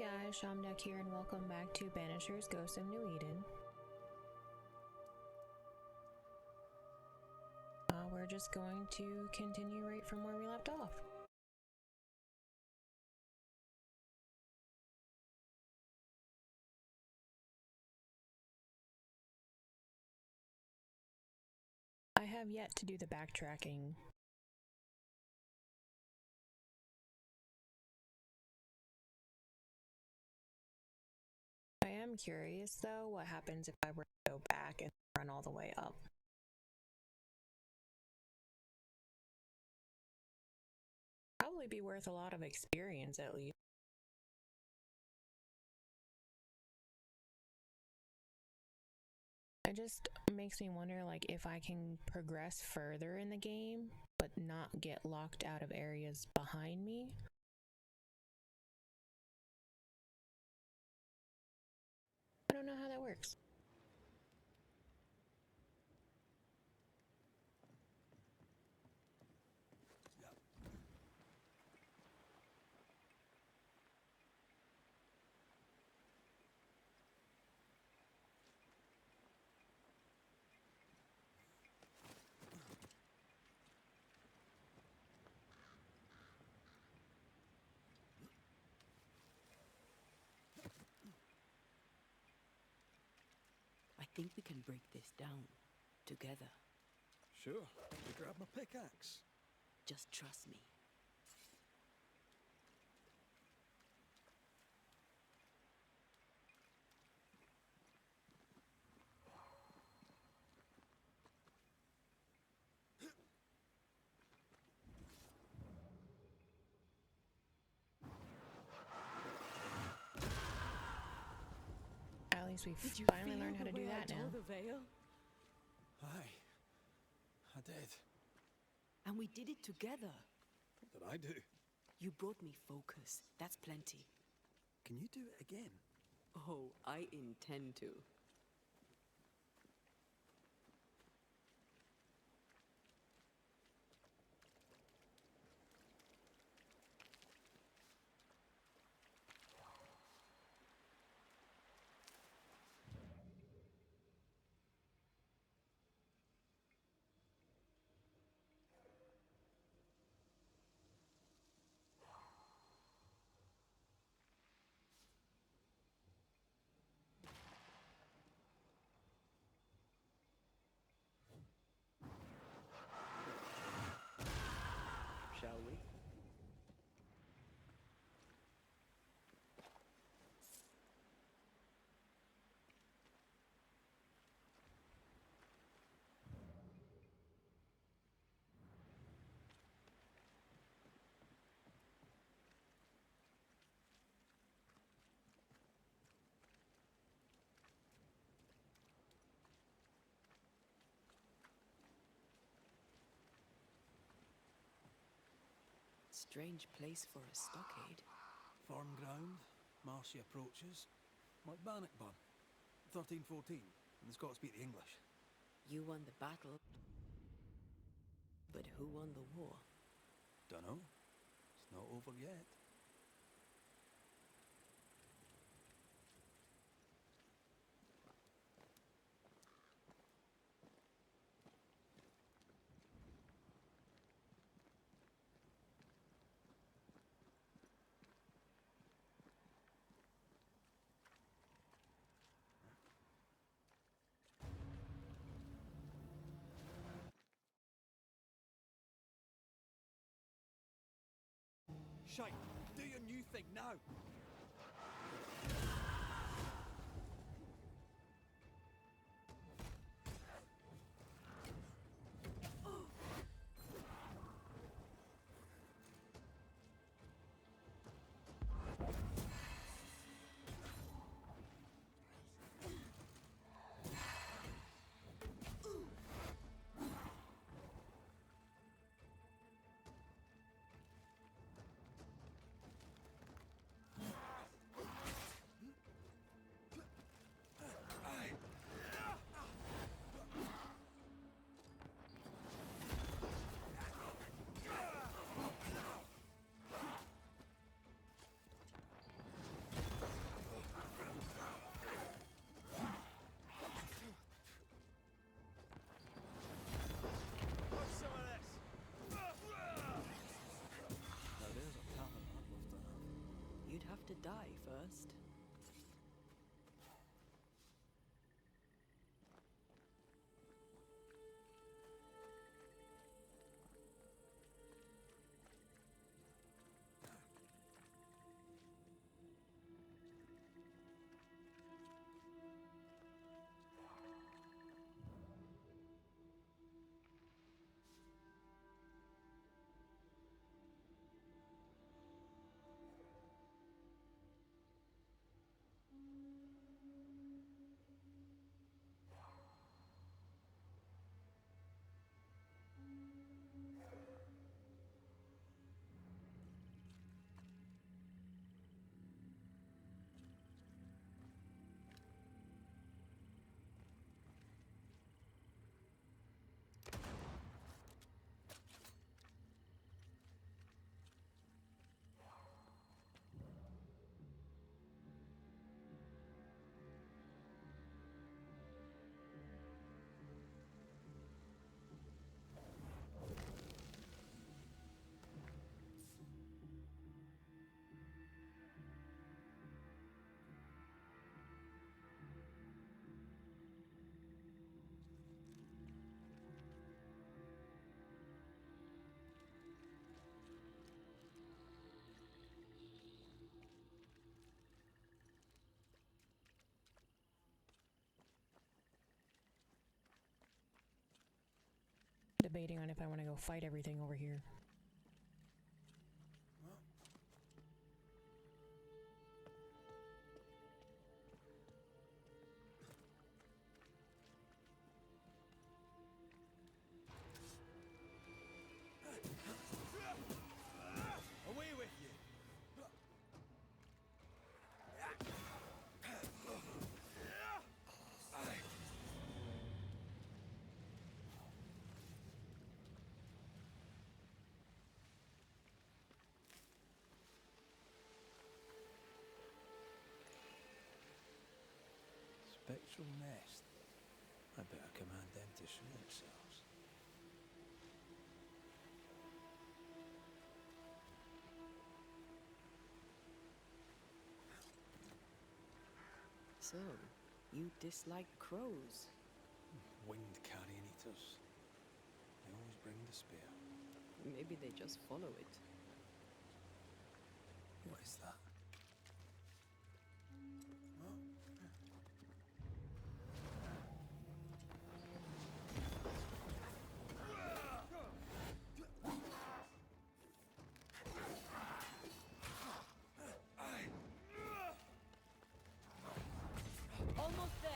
guys, Shamdek here, and welcome back to Banishers Ghosts of New Eden. We're just going to continue right from where we left off. I have yet to do the backtracking. I am curious though, what happens if I were to go back and run all the way up? Probably be worth a lot of experience at least. It just makes me wonder, like, if I can progress further in the game, but not get locked out of areas behind me. I don't know how that works. I think we can break this down together. Sure, you grab my pickaxe. Just trust me. At least we've finally learned how to do that now. The veil? Aye, I did. And we did it together. What did I do? You brought me focus. That's plenty. Can you do it again? Oh, I intend to. Shall we? Strange place for a stockade. Farm ground, marshy approaches. Like Bannockburn, 1314, and the Scots speak the English. You won the battle, but who won the war? Dunno. It's not over yet. Shite! Do your new thing now! to die first. Debating on if I want to go fight everything over here. Away with you! Spectral nest. I better command them to show themselves. So, you dislike crows? Wind-carrying eaters. They always bring despair. Maybe they just follow it. What is that? Almost there!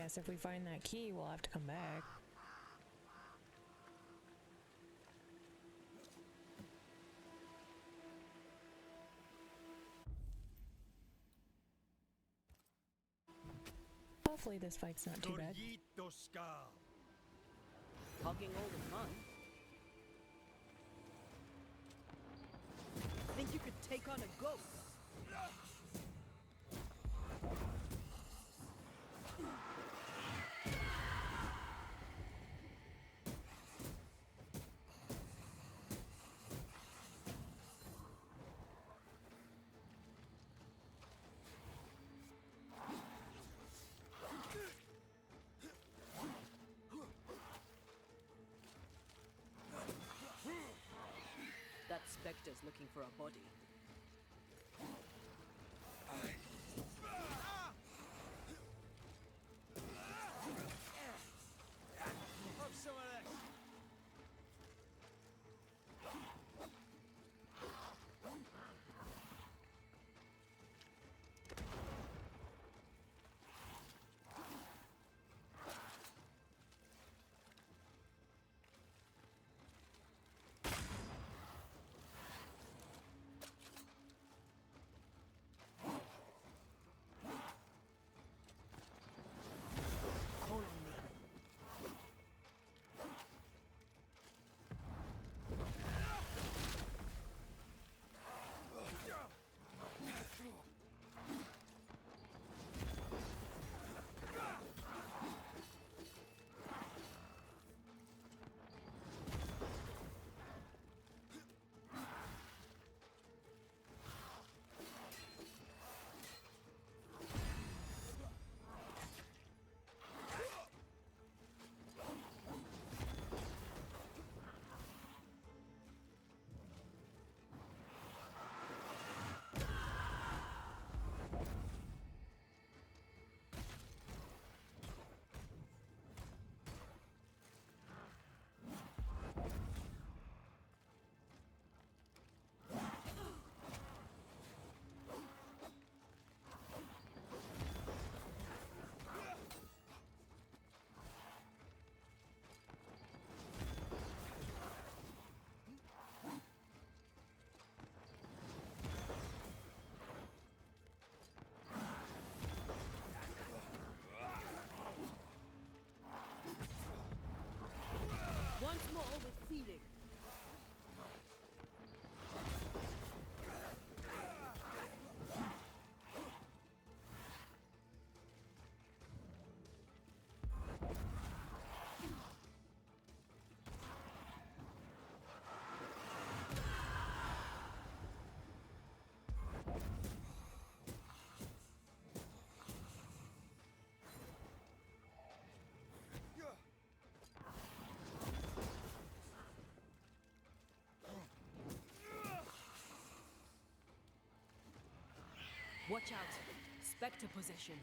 Guess if we find that key, we'll have to come back. Hopefully this fight's not too bad. Talking all the fun. Think you could take on a ghost? That specter's looking for a body. Have some of this. Once more with feeling. Watch out. Spectre possession.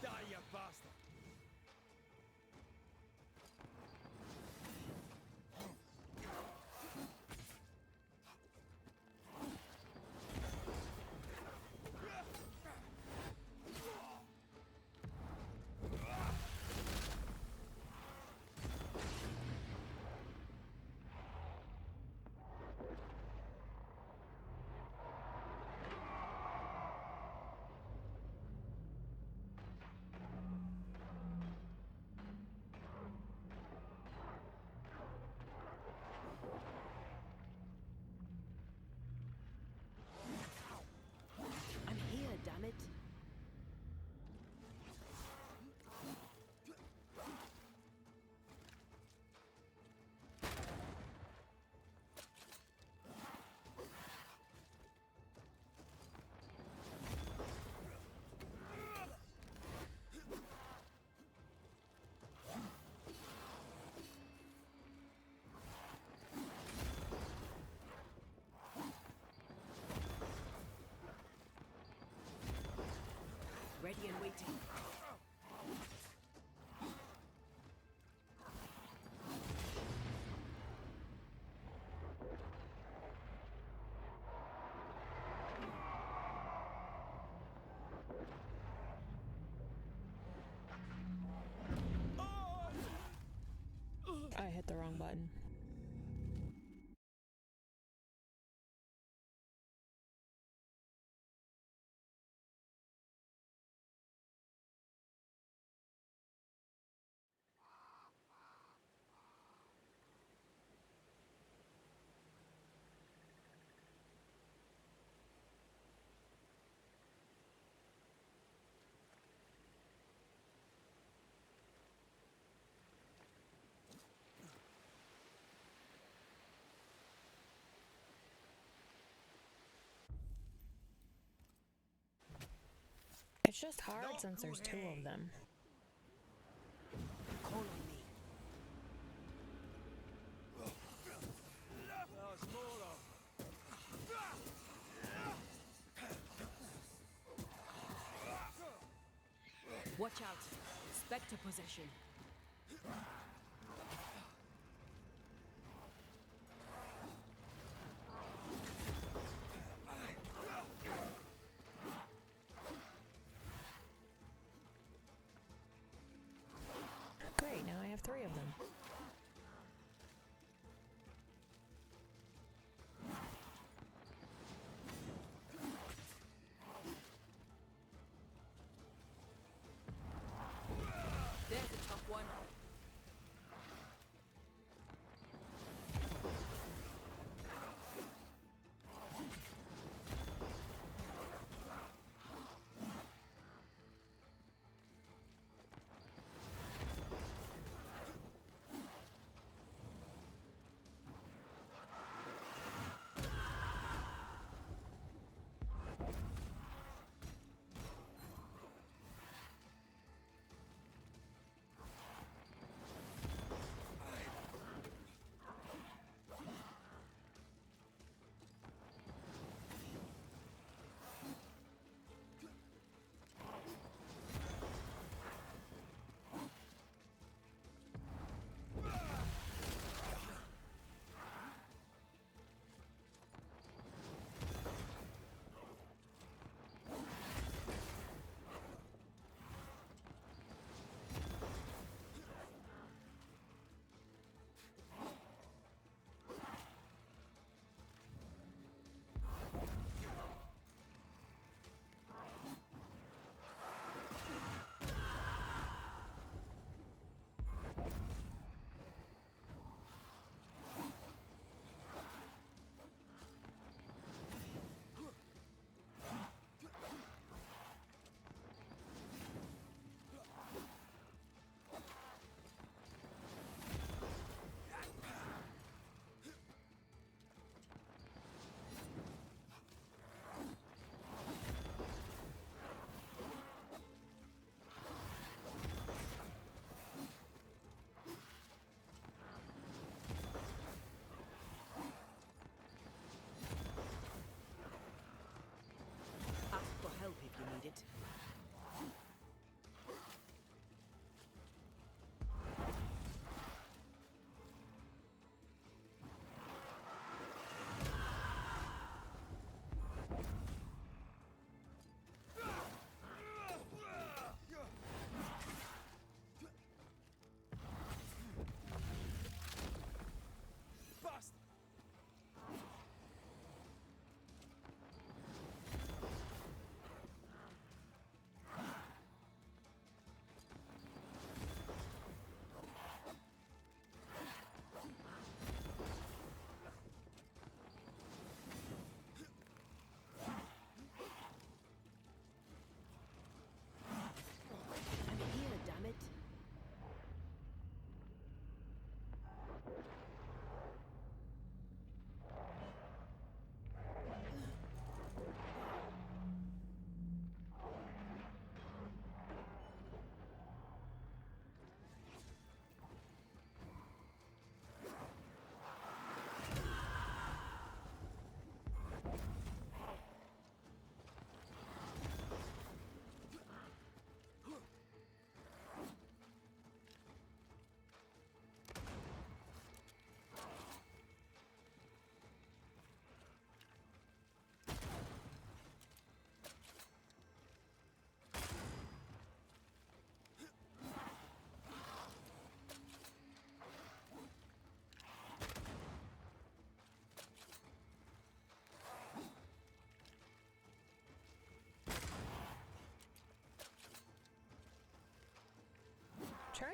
Die, you bastard! hit the wrong button. It's just hard since there's two of them. Call on me. There's more of Watch out. Spectre possession. Great, now I have 3 of them. There's a tough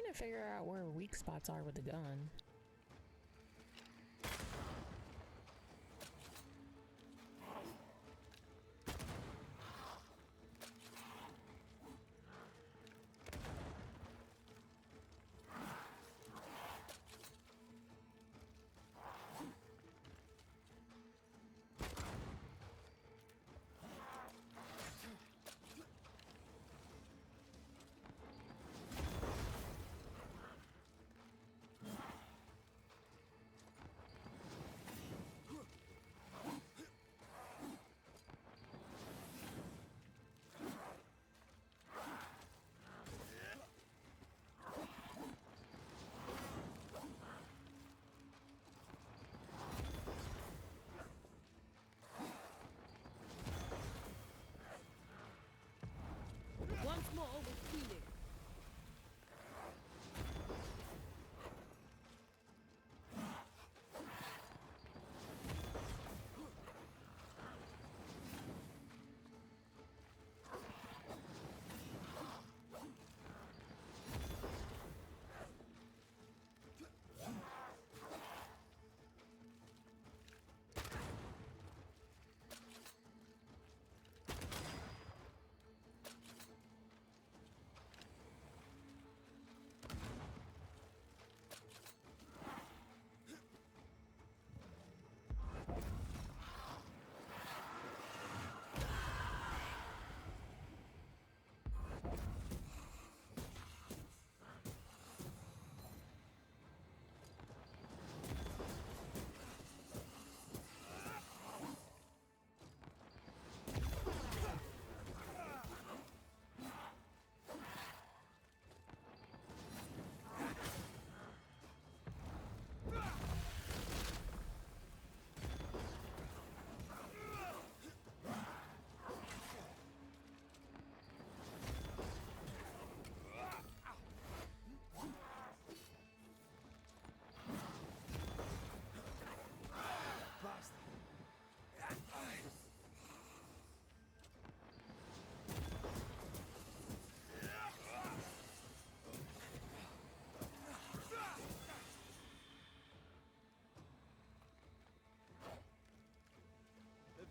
to figure out where weak spots are with the gun. Once more with healing.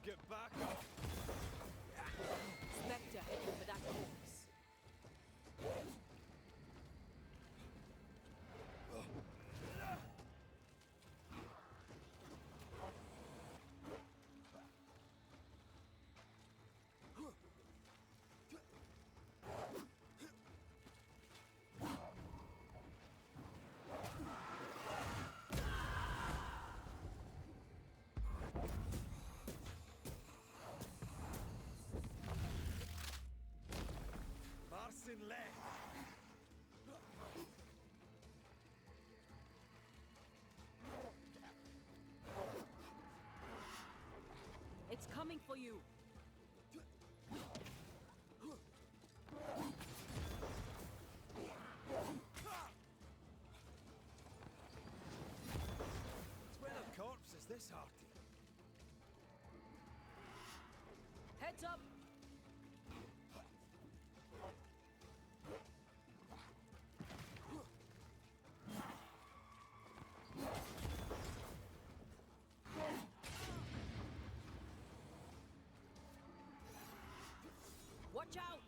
Get back up! Spectre heading for that corpse. Marcin left! It's coming for you. Swear a corpse is this hearty. Heads up. Watch out!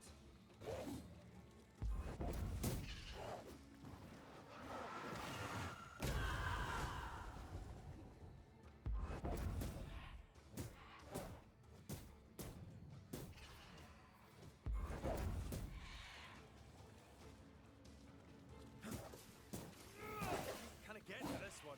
Can I get to this one?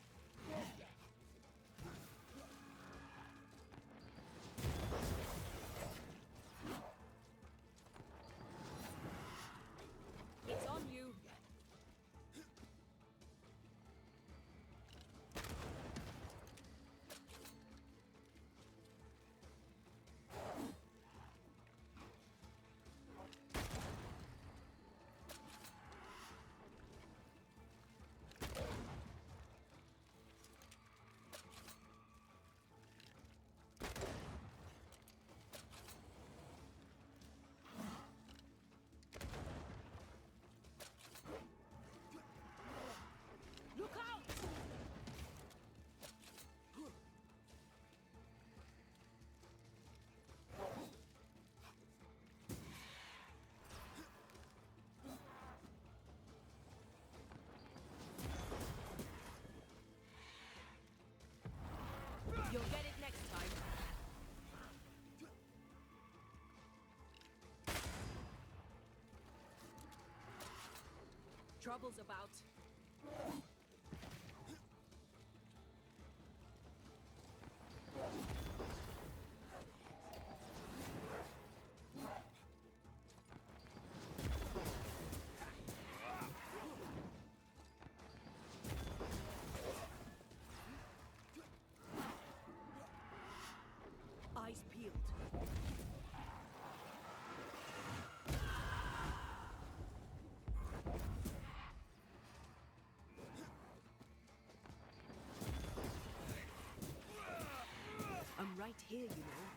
Trouble's about. Eyes peeled. I'm right here, you know.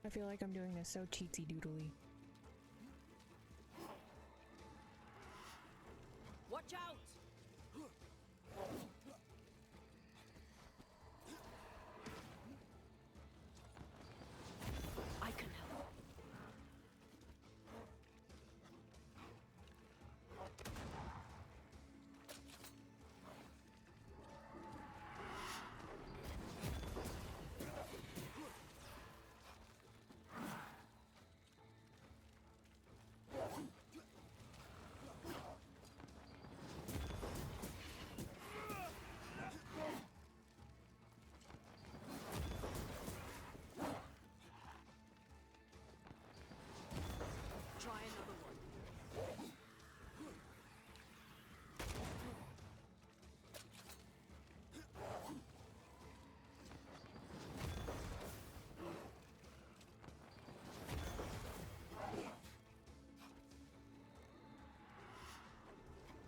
I feel like I'm doing this so cheatsy doodly. Watch out! I can help. Try another one.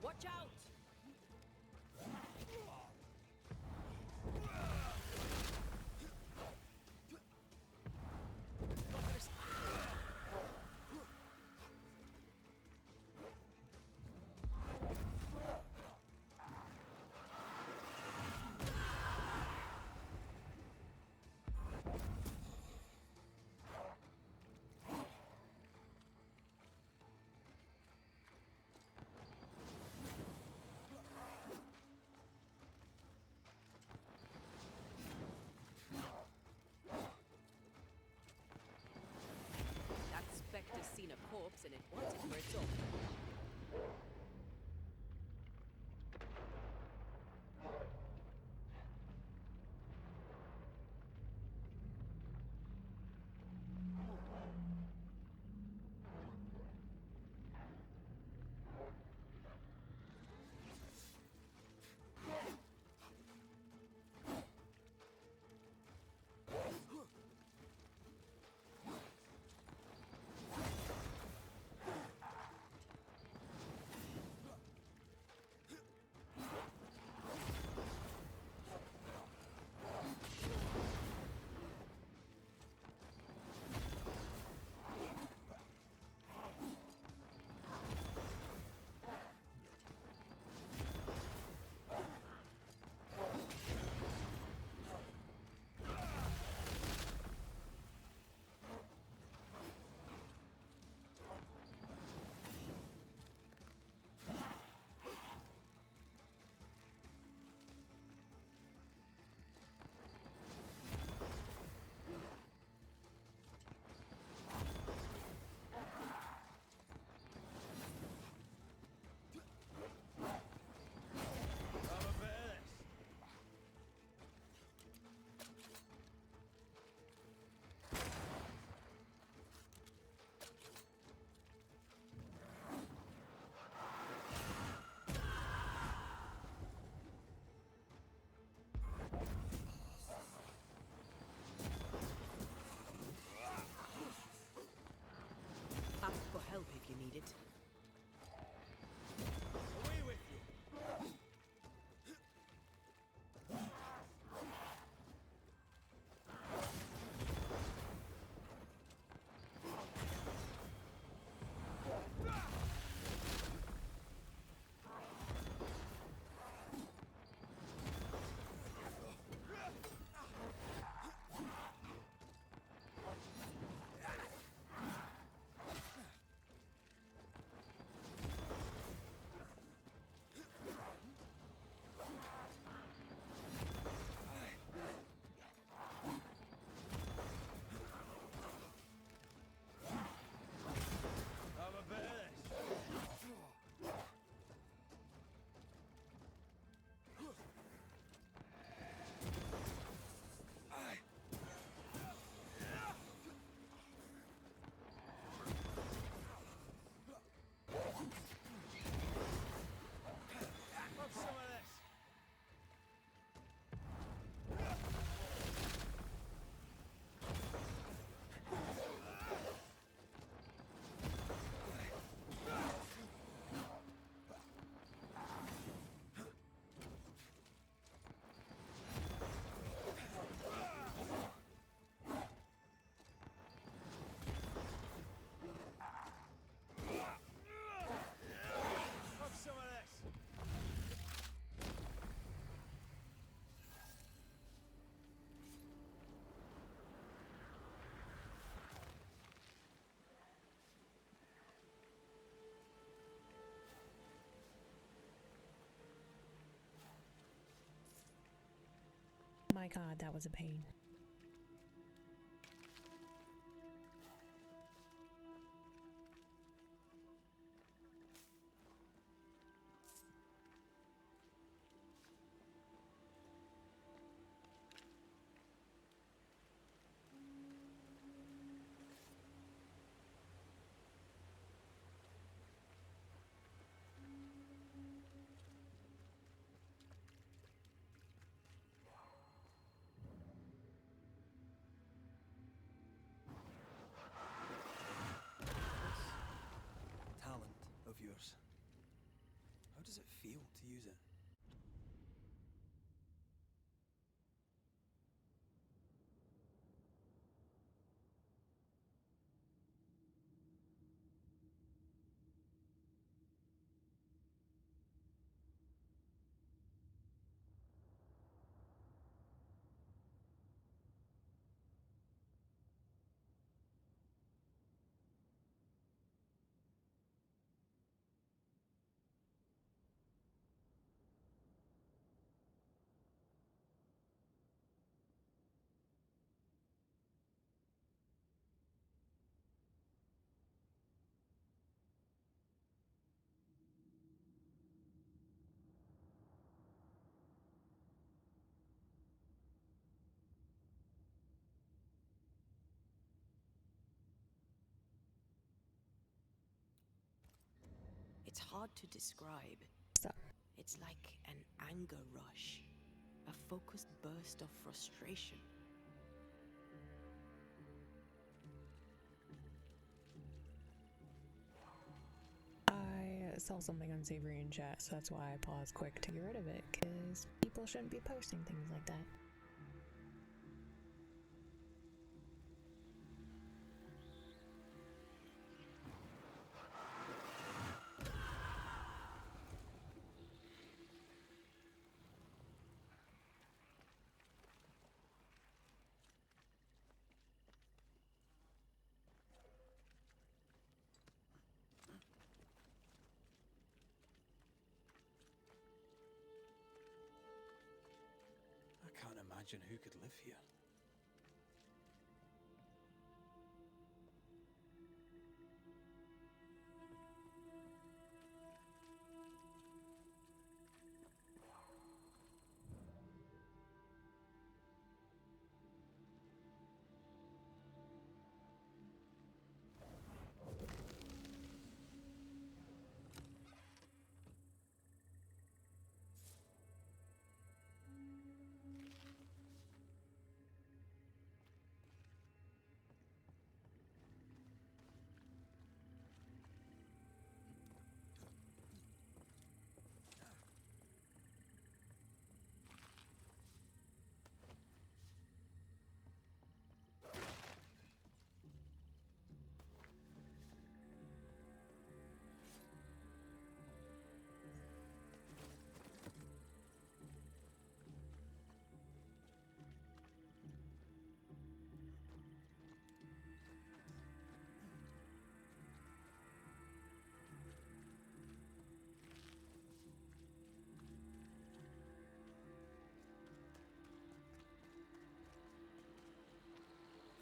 Watch out! That specter's seen a corpse and it wants it for its own. my god, that was a pain. Talent of yours. How does it feel to use it? It's hard to describe. So, It's like an anger rush, a focused burst of frustration. I saw something unsavory in chat, so that's why I paused quick to get rid of it, because people shouldn't be posting things like that. I can't imagine who could live here.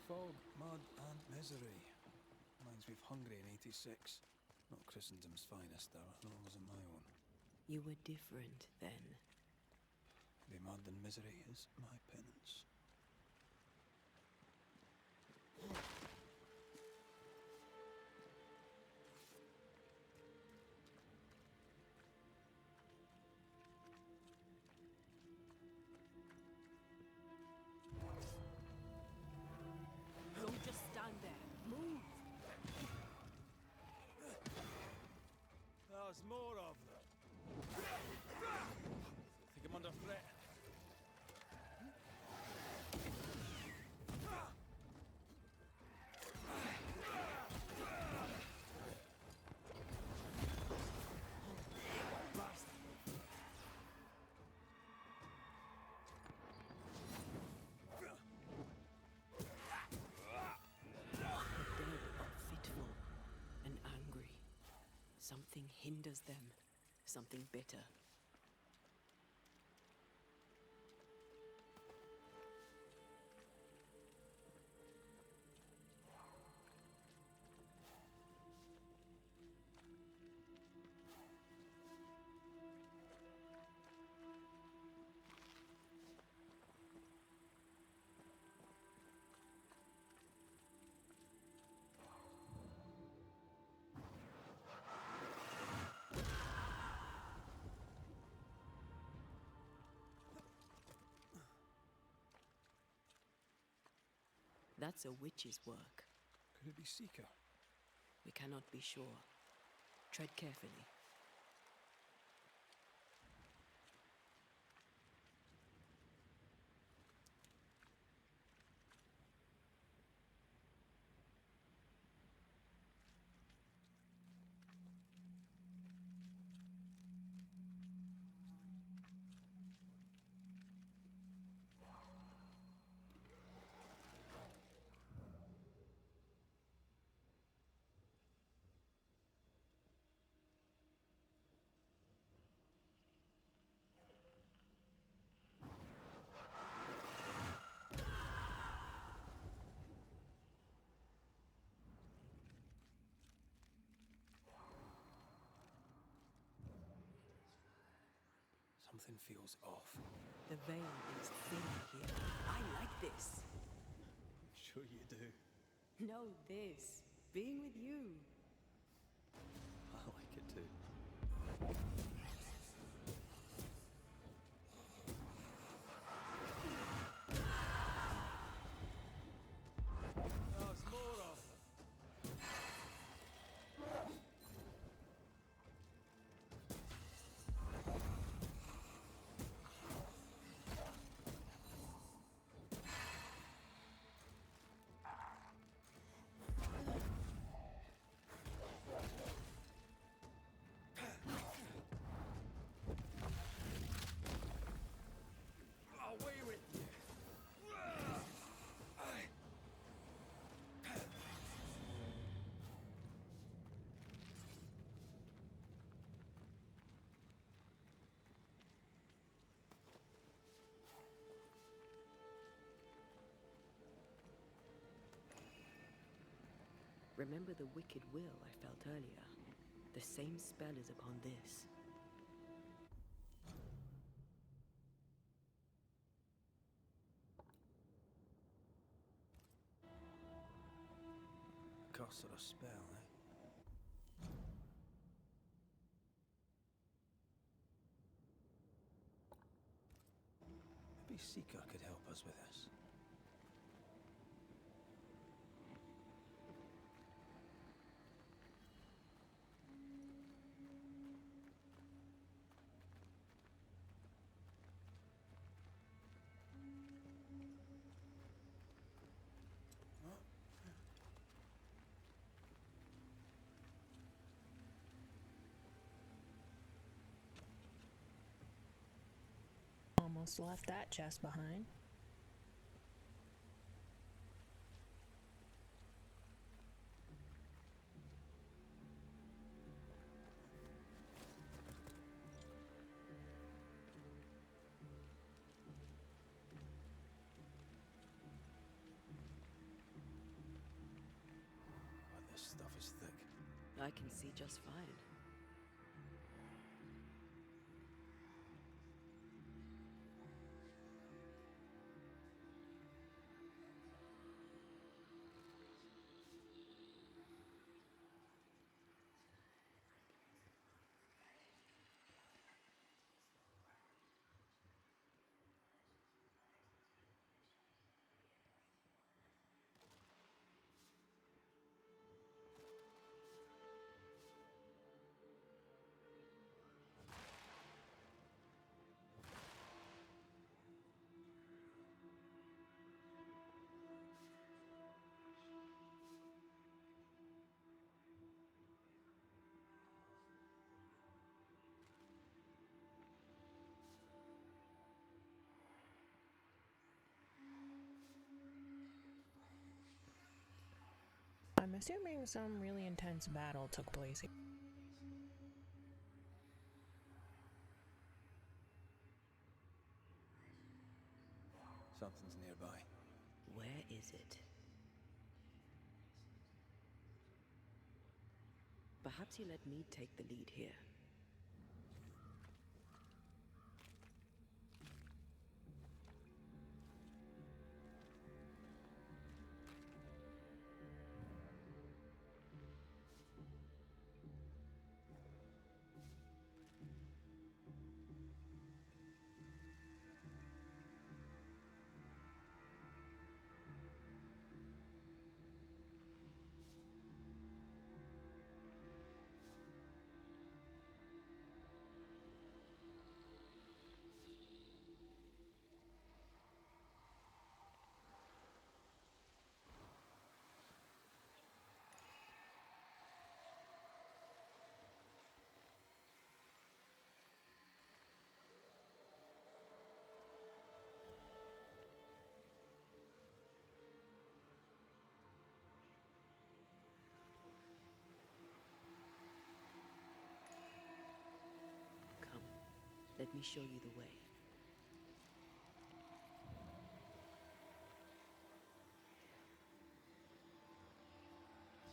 Fog, mud, and misery. Reminds me of Hungary in '86. Not Christendom's finest, though, nor was it my own. You were different then. The mud and misery is my penance. Don't just stand there. Move! There's more of them. Think I'm under threat. Something hinders them. Something bitter. That's a witch's work. Could it be Seeker? We cannot be sure. Tread carefully. Something feels off. The veil is thin here. I like this. Sure you do. No, this. Being with you. I like it too. There's more of them. Away with you! Remember the wicked will I felt earlier? The same spell is upon this. Curse or a spell, eh? Maybe Seeker could help us with this. Almost left that chest behind. Oh, this stuff is thick. I can see just fine. I'm assuming some really intense battle took place here. Something's nearby. Where is it? Perhaps you let me take the lead here. show you the way.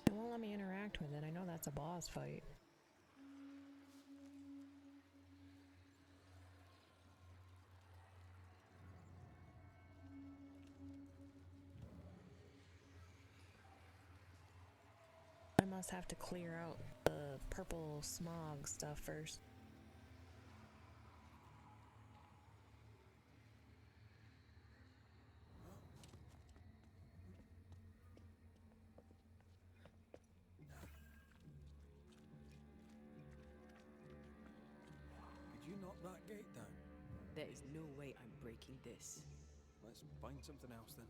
It won't let me interact with it. I know that's a boss fight. I must have to clear out the purple smog stuff first. Could you knock that gate down? There is no way I'm breaking this. Let's find something else then.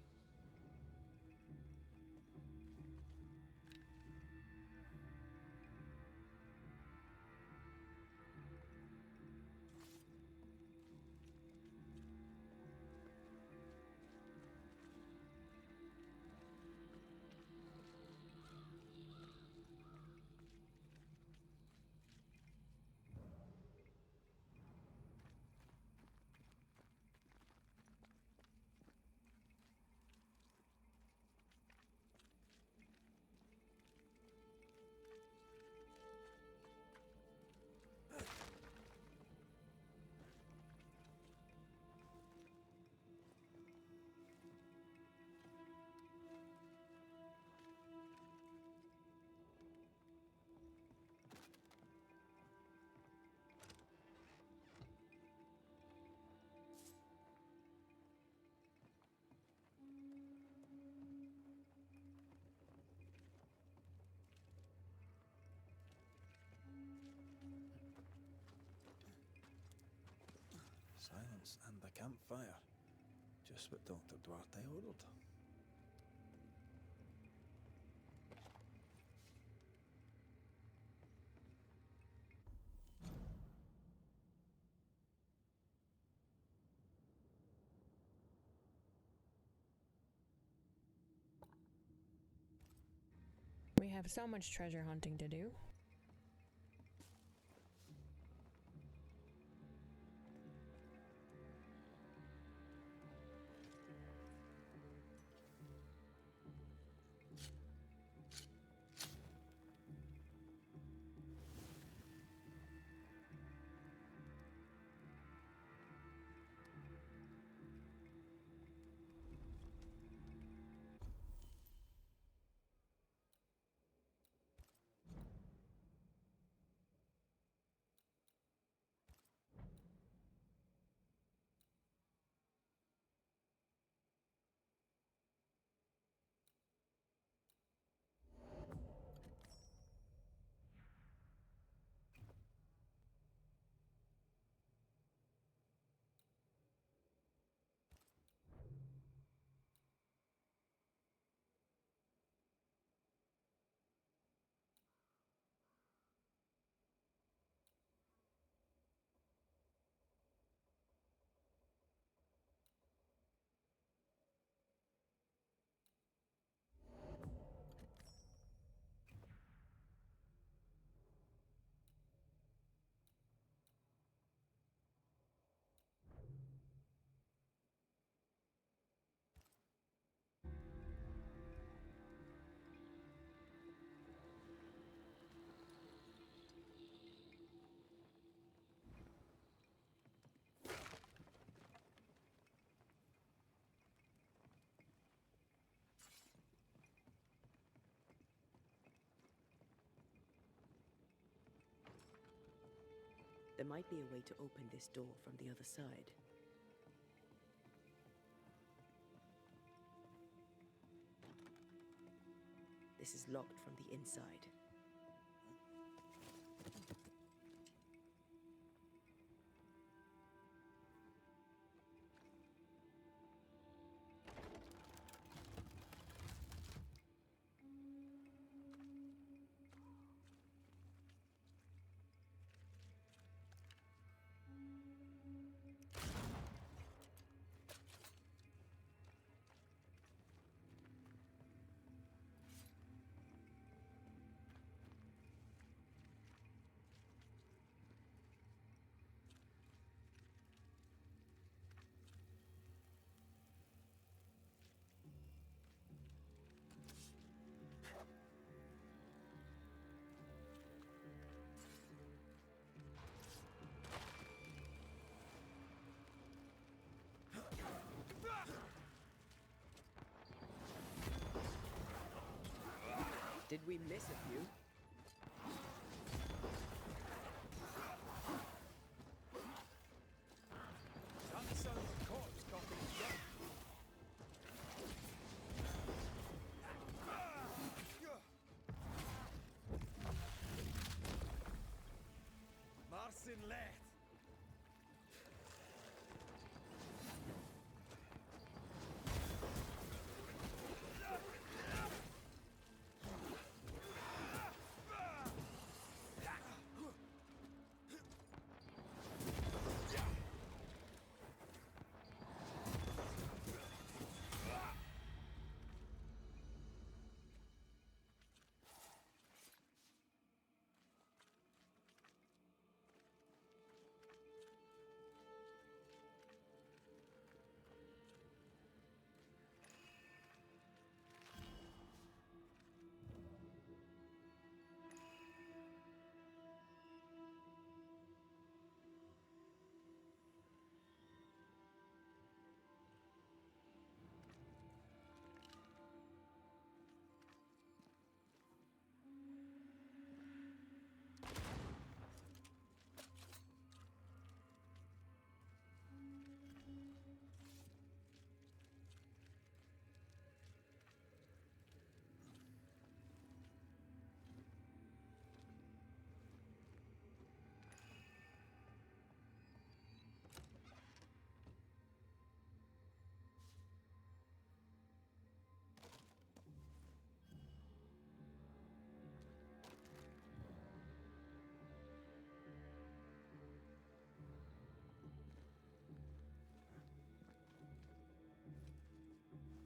Silence and the campfire. Just what Dr. Duarte ordered. We have so much treasure hunting to do. There might be a way to open this door from the other side. This is locked from the inside. Did we miss a few? That the sound of a corpse coughing his breath. Marcin left.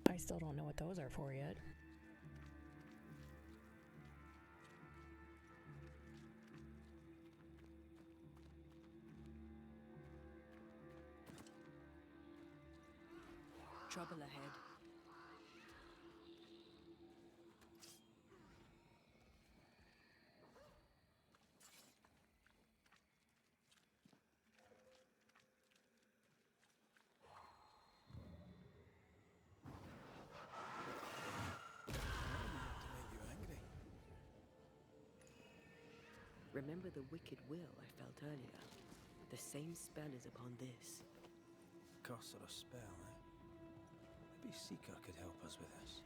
I still don't know what those are for yet. Trouble ahead. Remember the wicked will I felt earlier? The same spell is upon this. Curse or a spell, eh? Maybe Seeker could help us with this.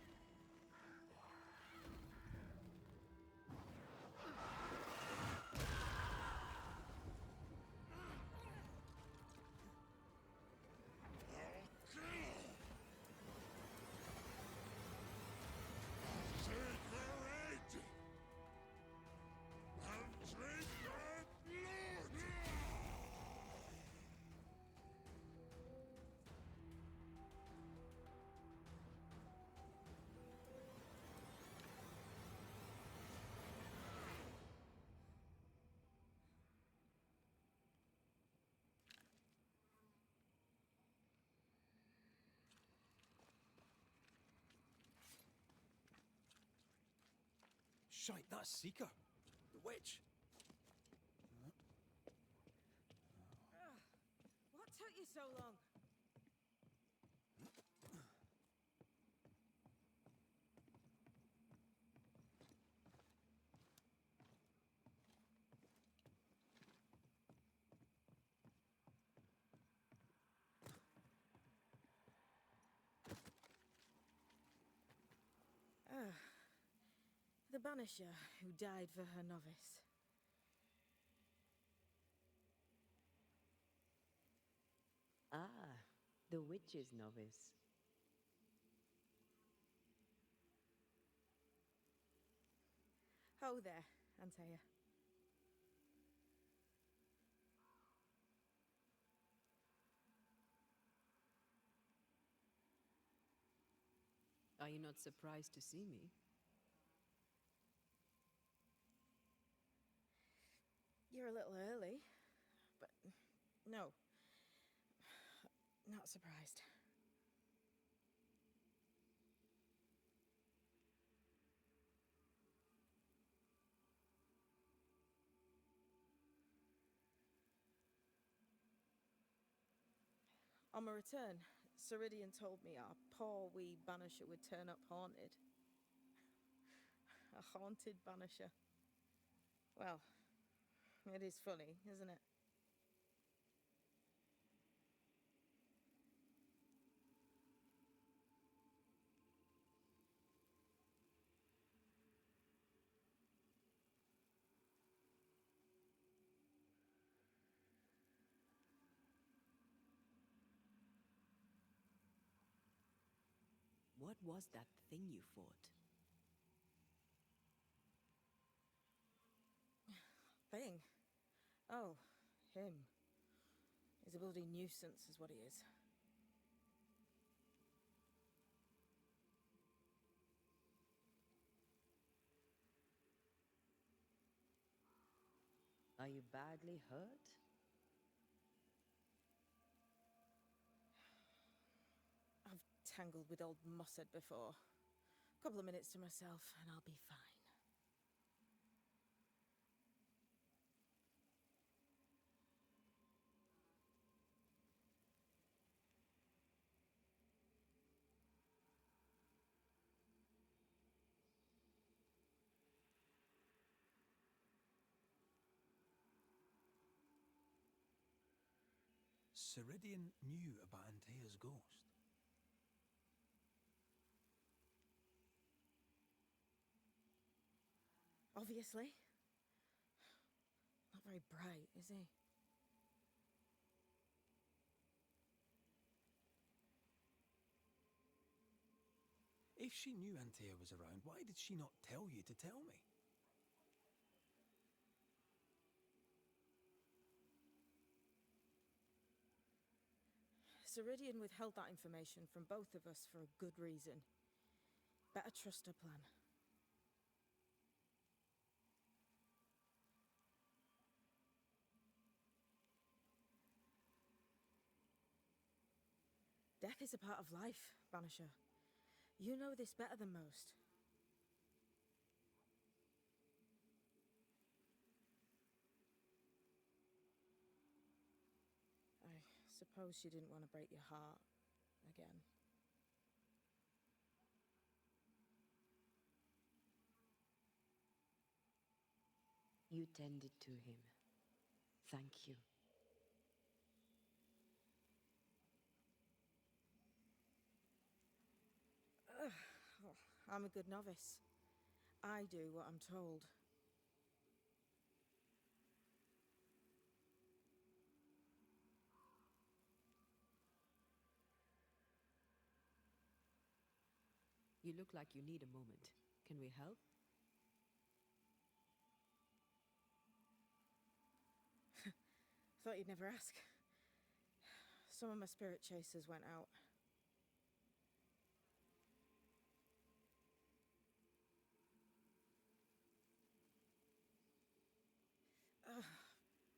Shite, that's Seeker. The witch. What took you so long? The Banisher who died for her novice. Ah, the witch's novice. Ho there, Antea. Are you not surprised to see me? You're a little early, but no, not surprised. On my return, Ceridian told me our poor wee Banisher would turn up haunted. A haunted banisher. Well, it is funny, isn't it? What was that thing you fought? Thing? Oh, him. He's a bloody nuisance, is what he is. Are you badly hurt? I've tangled with old Mossad before. A couple of minutes to myself, and I'll be fine. Ceridian knew about Antea's ghost. Obviously. Not very bright, is he? If she knew Antea was around, why did she not tell you to tell me? Ceridian withheld that information from both of us for a good reason. Better trust her plan. Death is a part of life, Banisher. You know this better than most. I suppose she didn't want to break your heart again. You tended to him. Thank you. I'm a good novice. I do what I'm told. You look like you need a moment. Can we help? Thought you'd never ask. Some of my spirit chasers went out.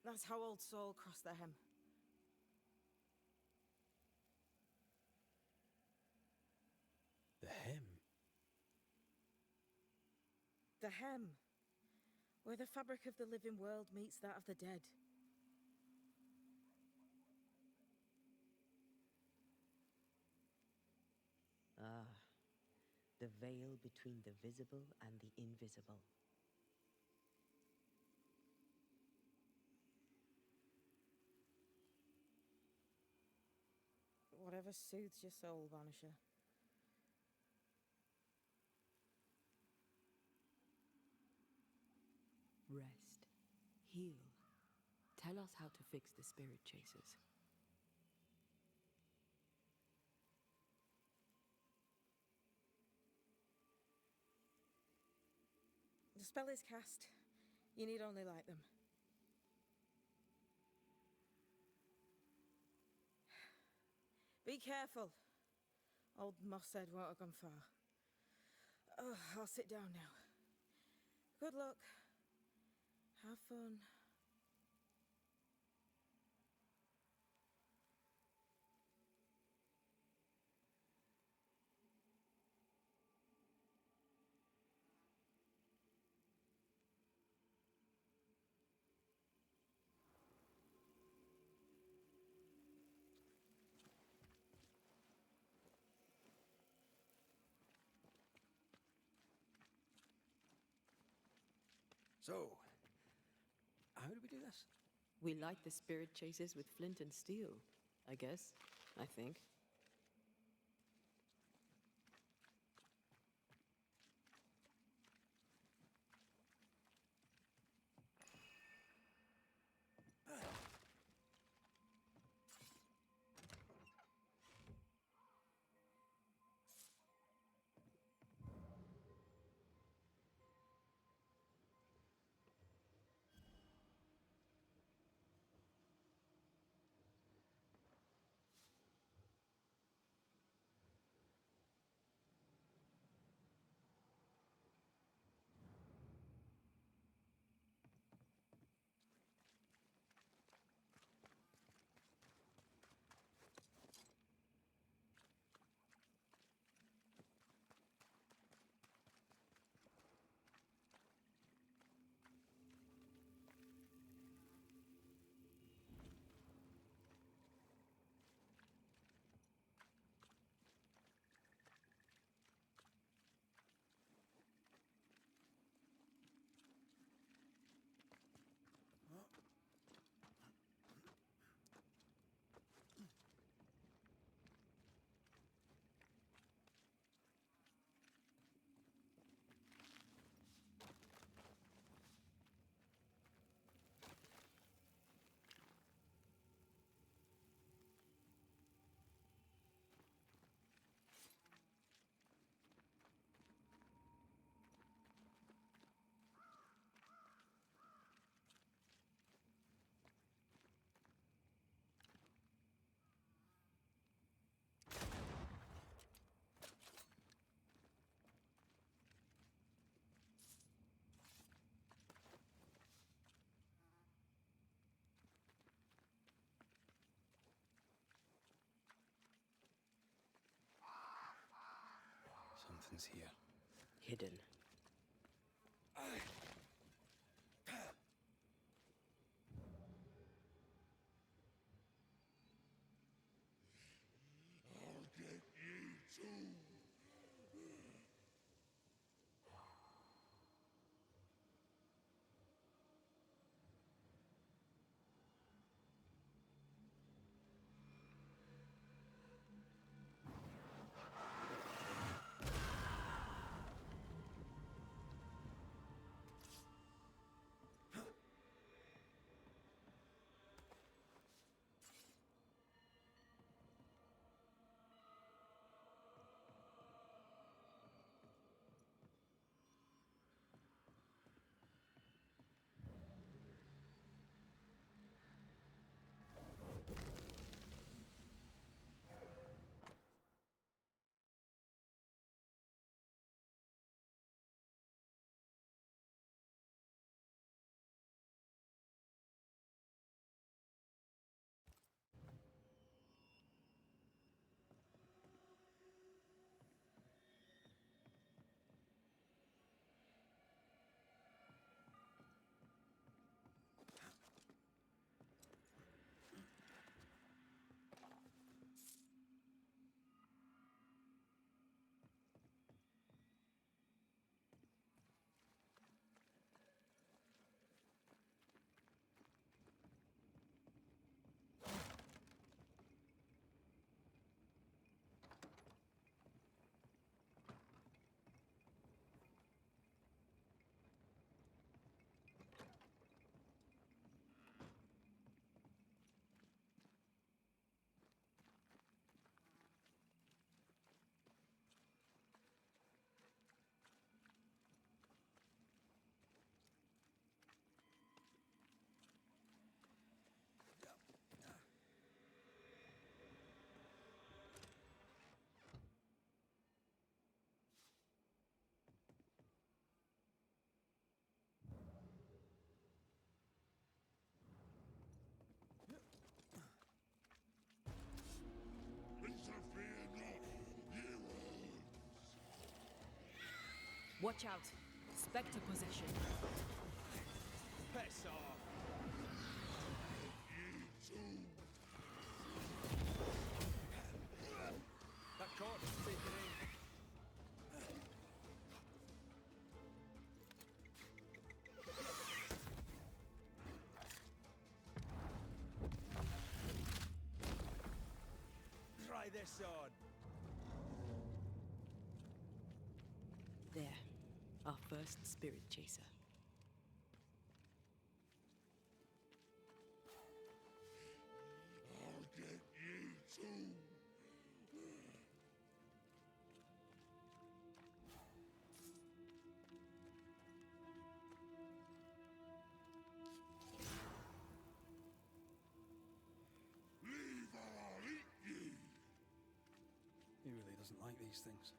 That's how Old Soul crossed the hem. The hem? The hem. Where the fabric of the living world meets that of the dead. Ah, the veil between the visible and the invisible. Whatever soothes your soul, Vanisher. Rest. Heal. Tell us how to fix the spirit chasers. The spell is cast. You need only light them. Be careful. Old Mossad won't have gone far. Oh, I'll sit down now. Good luck. Have fun. So, how do we do this? We light the spirit chasers with flint and steel, I guess. I think. Something's here. Hidden. Watch out. Spectre possession. Piss off! That corpse is taking aim. this on. There, our first spirit chaser. I'll get you too. Leave or I'll eat you. He really doesn't like these things.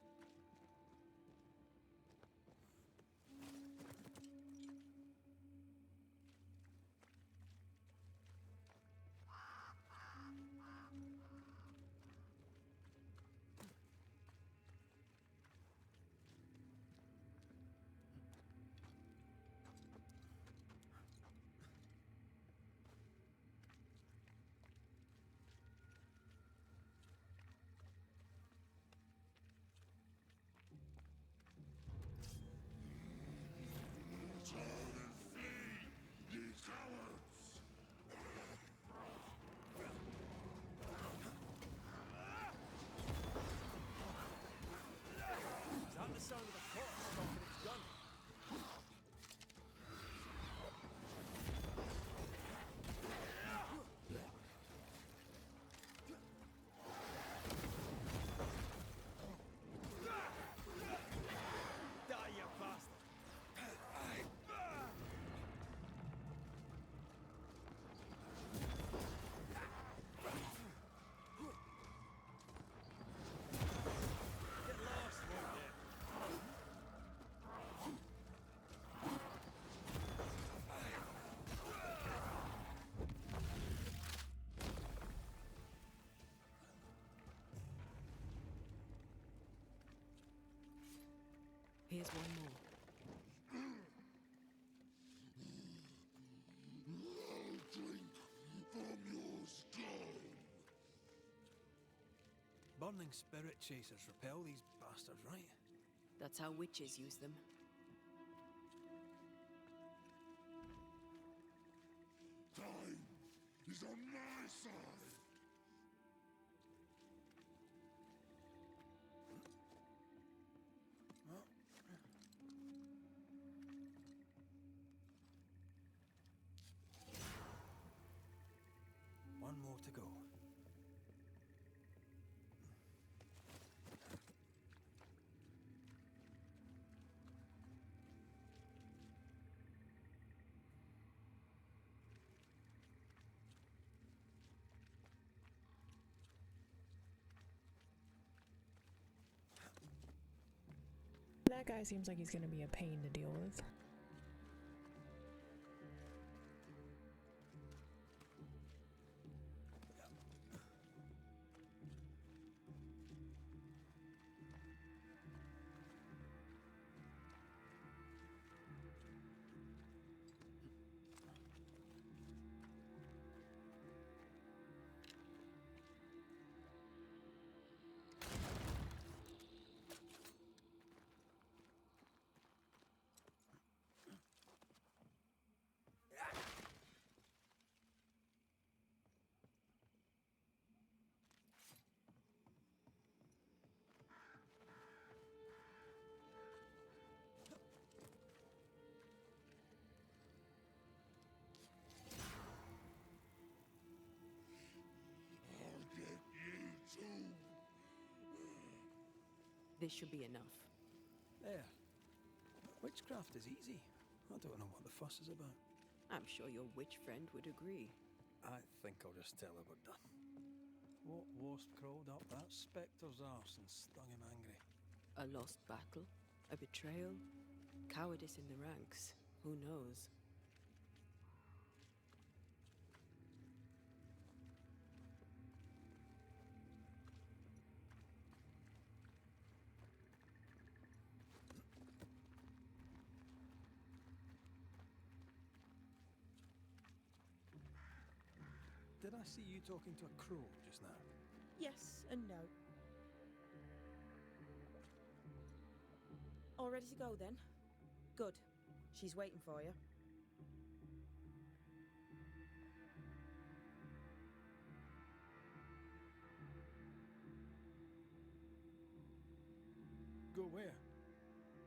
Turn and flee, ye cowards! Is that the sound of the corpse stomping its gun? Die, you bastard! Get lost, won't you? Here's one more. I'll drink from your skull. Burning spirit chasers repel these bastards, right? That's how witches use them. Time is on my side. One more to go. That guy seems like he's gonna be a pain to deal with. I'll get you too. This should be enough. There. Witchcraft is easy. I don't know what the fuss is about. I'm sure your witch friend would agree. I think I'll just tell her we're done. What wasp crawled up that spectre's arse and stung him angry? A lost battle? A betrayal? Cowardice in the ranks? Who knows? Did I see you talking to a crow just now? Yes and no. All ready to go then? Good. She's waiting for you.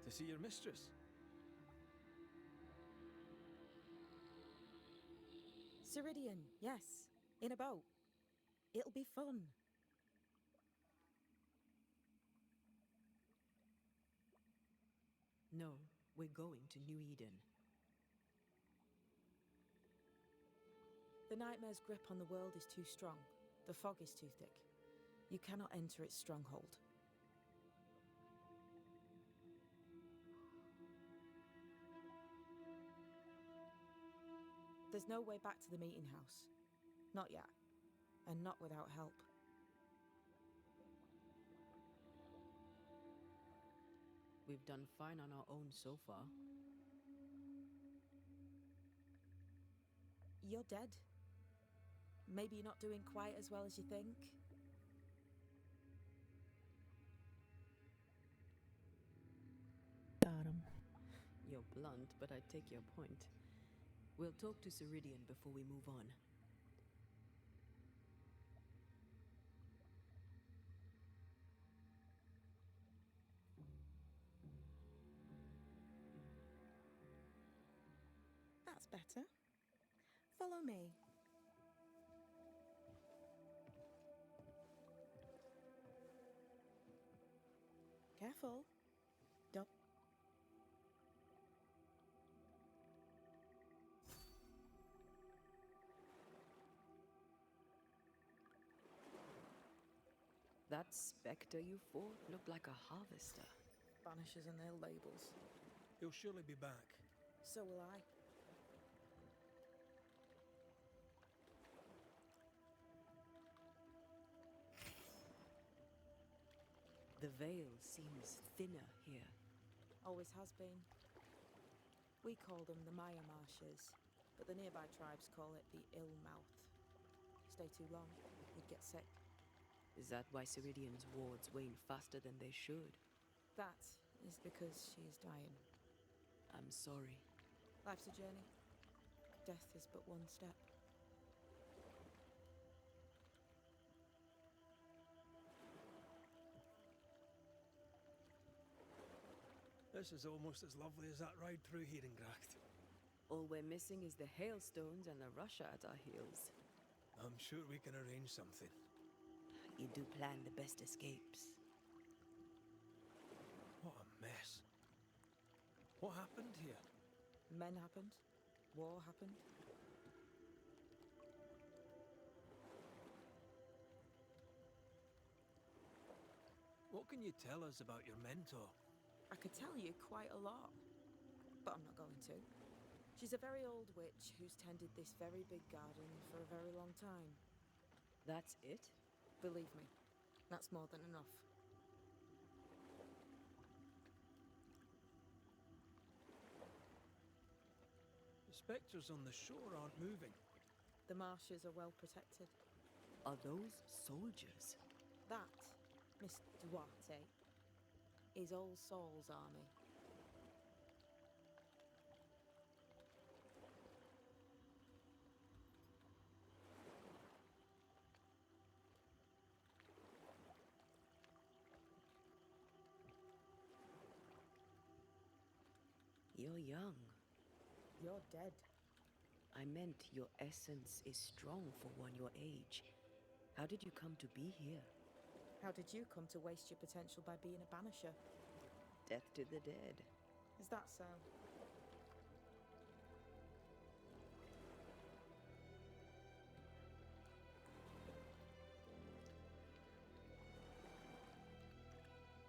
To see your mistress? Ceridian, yes. In a boat. It'll be fun. No, we're going to New Eden. The Nightmare's grip on the world is too strong. The fog is too thick. You cannot enter its stronghold. There's no way back to the meeting house. Not yet. And not without help. We've done fine on our own so far. You're dead. Maybe you're not doing quite as well as you think. Got him. You're blunt, but I take your point. We'll talk to Ceridian before we move on. That's better. Follow me. Careful. Don't. That spectre you fought looked like a harvester. Banishers and their labels. He'll surely be back. So will I. The veil seems thinner here. Always has been. We call them the Maya Marshes, but the nearby tribes call it the Ill Mouth. Stay too long, you'd get sick. Is that why Ceridian's wards wane faster than they should? That is because she is dying. I'm sorry. Life's a journey. Death is but one step. This is almost as lovely as that ride through Herengracht. All we're missing is the hailstones and the Russia at our heels. I'm sure we can arrange something. You do plan the best escapes. What a mess. What happened here? Men happened. War happened. What can you tell us about your mentor? I could tell you quite a lot, but I'm not going to. She's a very old witch who's tended this very big garden for a very long time. That's it? Believe me, that's more than enough. The spectres on the shore aren't moving. The marshes are well protected. Are those soldiers? That, Miss Duarte, is All Souls' army. You're young. You're dead. I meant your essence is strong for one your age. How did you come to be here? How did you come to waste your potential by being a banisher? Death to the dead. Is that so?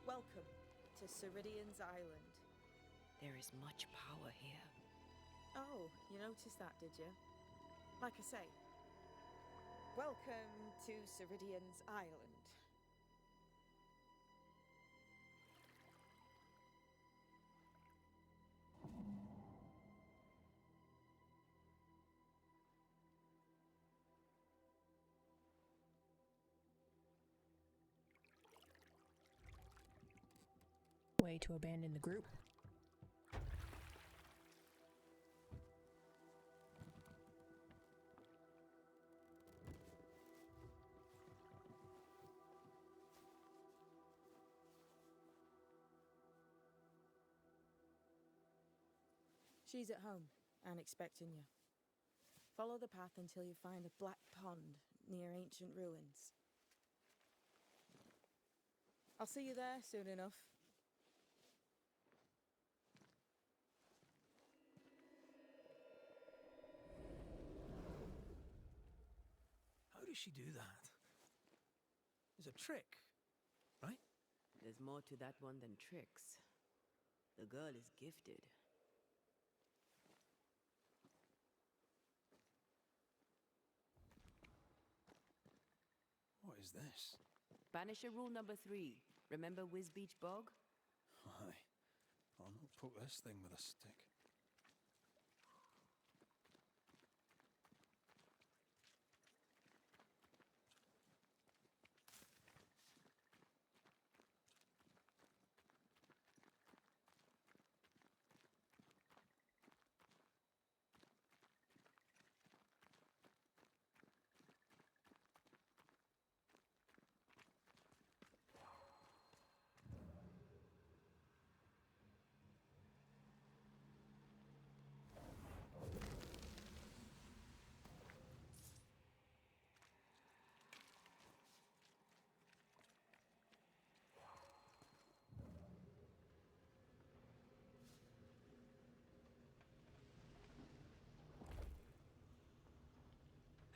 Welcome to Ceridian's Island. There is much power here. Oh, you noticed that, did you? Like I say, welcome to Ceridian's Island. Way to abandon the group. She's at home and expecting you. Follow the path until you find a black pond near ancient ruins. I'll see you there soon enough. How does she do that? It's a trick, right? There's more to that one than tricks. The girl is gifted. What is this? Banisher rule number 3. Remember Wisbeach Bog? Aye. I'll not poke this thing with a stick.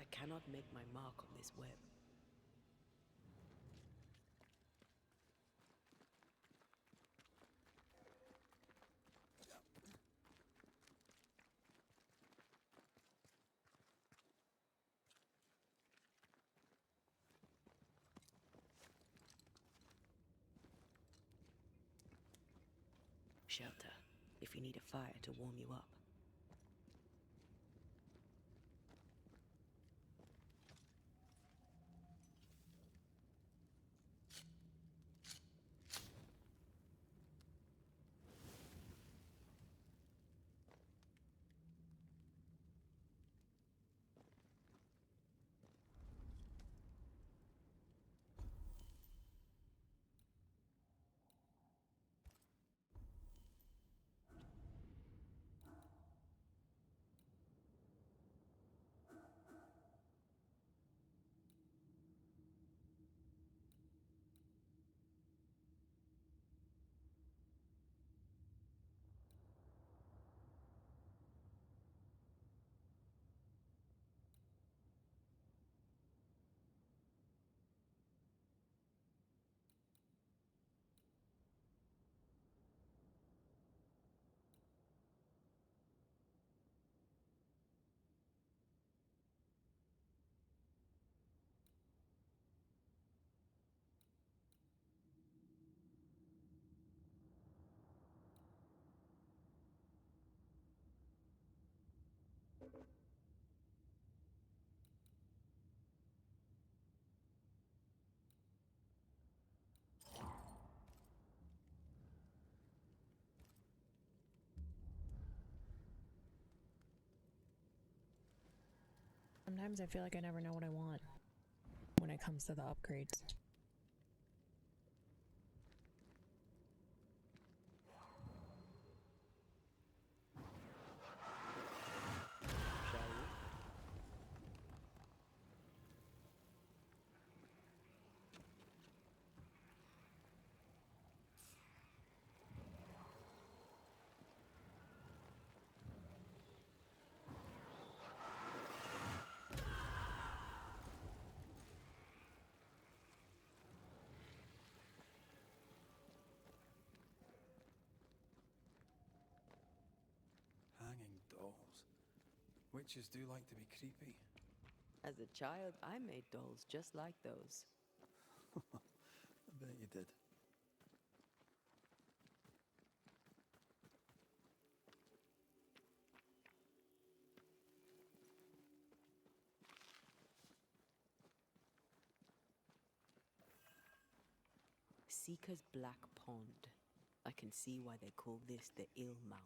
I cannot make my mark on this web. Shelter, if you need a fire to warm you up. Sometimes I feel like I never know what I want when it comes to the upgrades. Shall we? Hanging dolls. Witches do like to be creepy. As a child, I made dolls just like those. I bet you did. Seeker's Black Pond. I can see why they call this the Ill Mouth.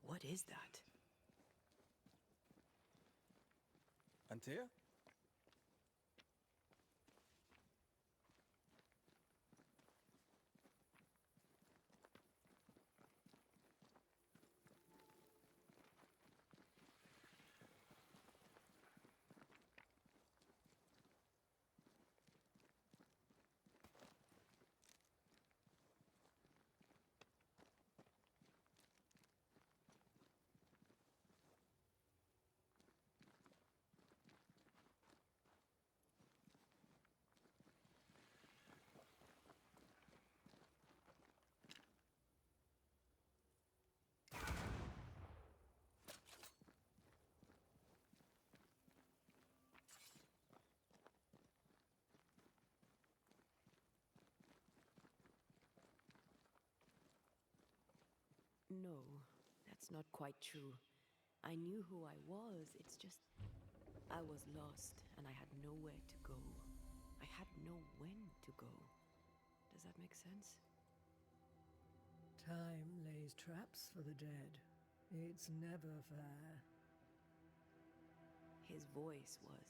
What is that? Antea? No, that's not quite true. I knew who I was, it's just... I was lost, and I had nowhere to go. I had no when to go. Does that make sense? Time lays traps for the dead. It's never fair. His voice was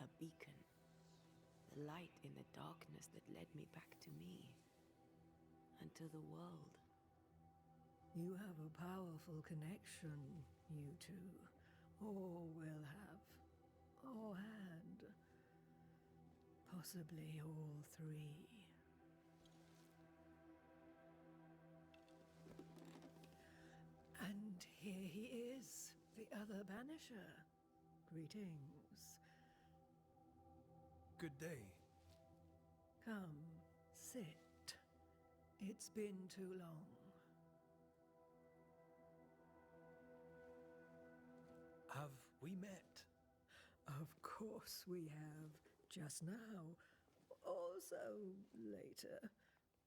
a beacon. The light in the darkness that led me back to me. And to the world. You have a powerful connection, you two. Or will have. Or had. Possibly all three. And here he is, the other Banisher. Greetings. Good day. Come, sit. It's been too long. Have we met? Of course we have. Just now. Also later.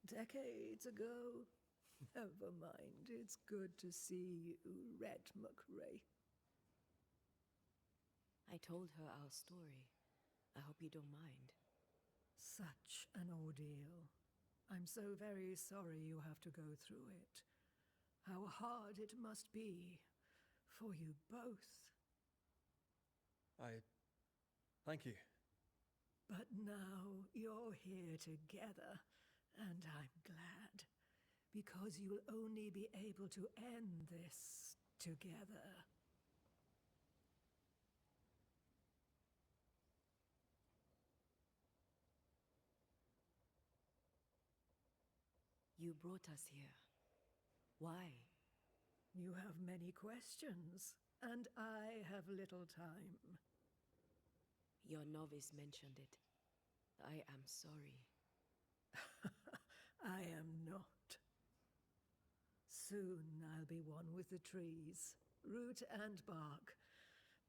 Decades ago. Never mind. It's good to see you, Red McRae. I told her our story. I hope you don't mind. Such an ordeal. I'm so very sorry you have to go through it. How hard it must be for you both. Thank you. But now you're here together, and I'm glad. Because you'll only be able to end this together. You brought us here. Why? You have many questions, and I have little time. Your novice mentioned it. I am sorry. I am not. Soon I'll be one with the trees, root and bark.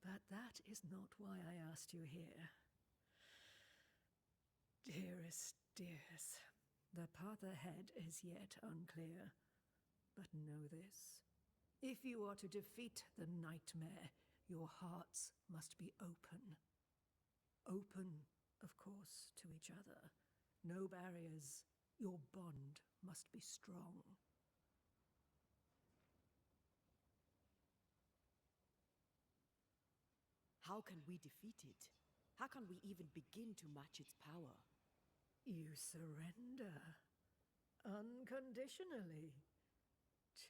But that is not why I asked you here. Dearest, dears, the path ahead is yet unclear. But know this. If you are to defeat the nightmare, your hearts must be open. Open, of course, to each other. No barriers. Your bond must be strong. How can we defeat it? How can we even begin to match its power? You surrender. Unconditionally.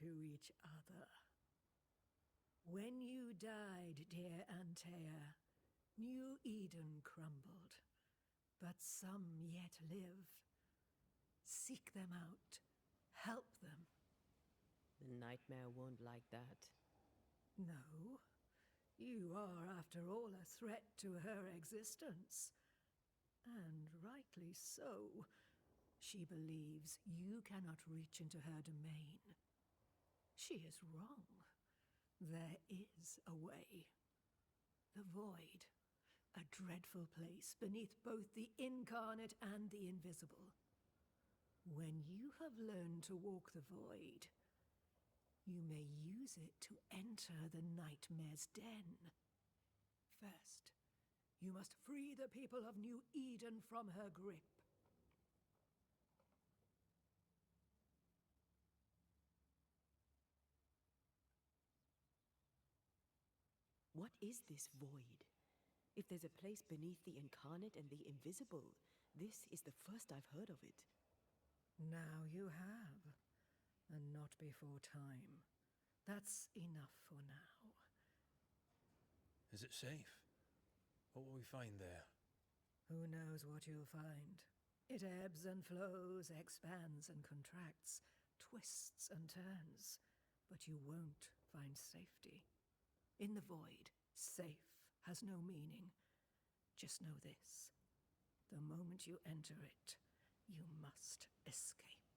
To each other. When you died, dear Antea, New Eden crumbled, but some yet live. Seek them out. Help them. The nightmare won't like that. No. You are, after all, a threat to her existence. And rightly so. She believes you cannot reach into her domain. She is wrong. There is a way. The void. A dreadful place beneath both the incarnate and the invisible. When you have learned to walk the void, you may use it to enter the nightmare's den. First, you must free the people of New Eden from her grip. What is this void? If there's a place beneath the incarnate and the invisible, this is the first I've heard of it. Now you have, and not before time. That's enough for now. Is it safe? What will we find there? Who knows what you'll find? It ebbs and flows, expands and contracts, twists and turns, but you won't find safety. In the void, safe has no meaning. Just know this. The moment you enter it, you must escape.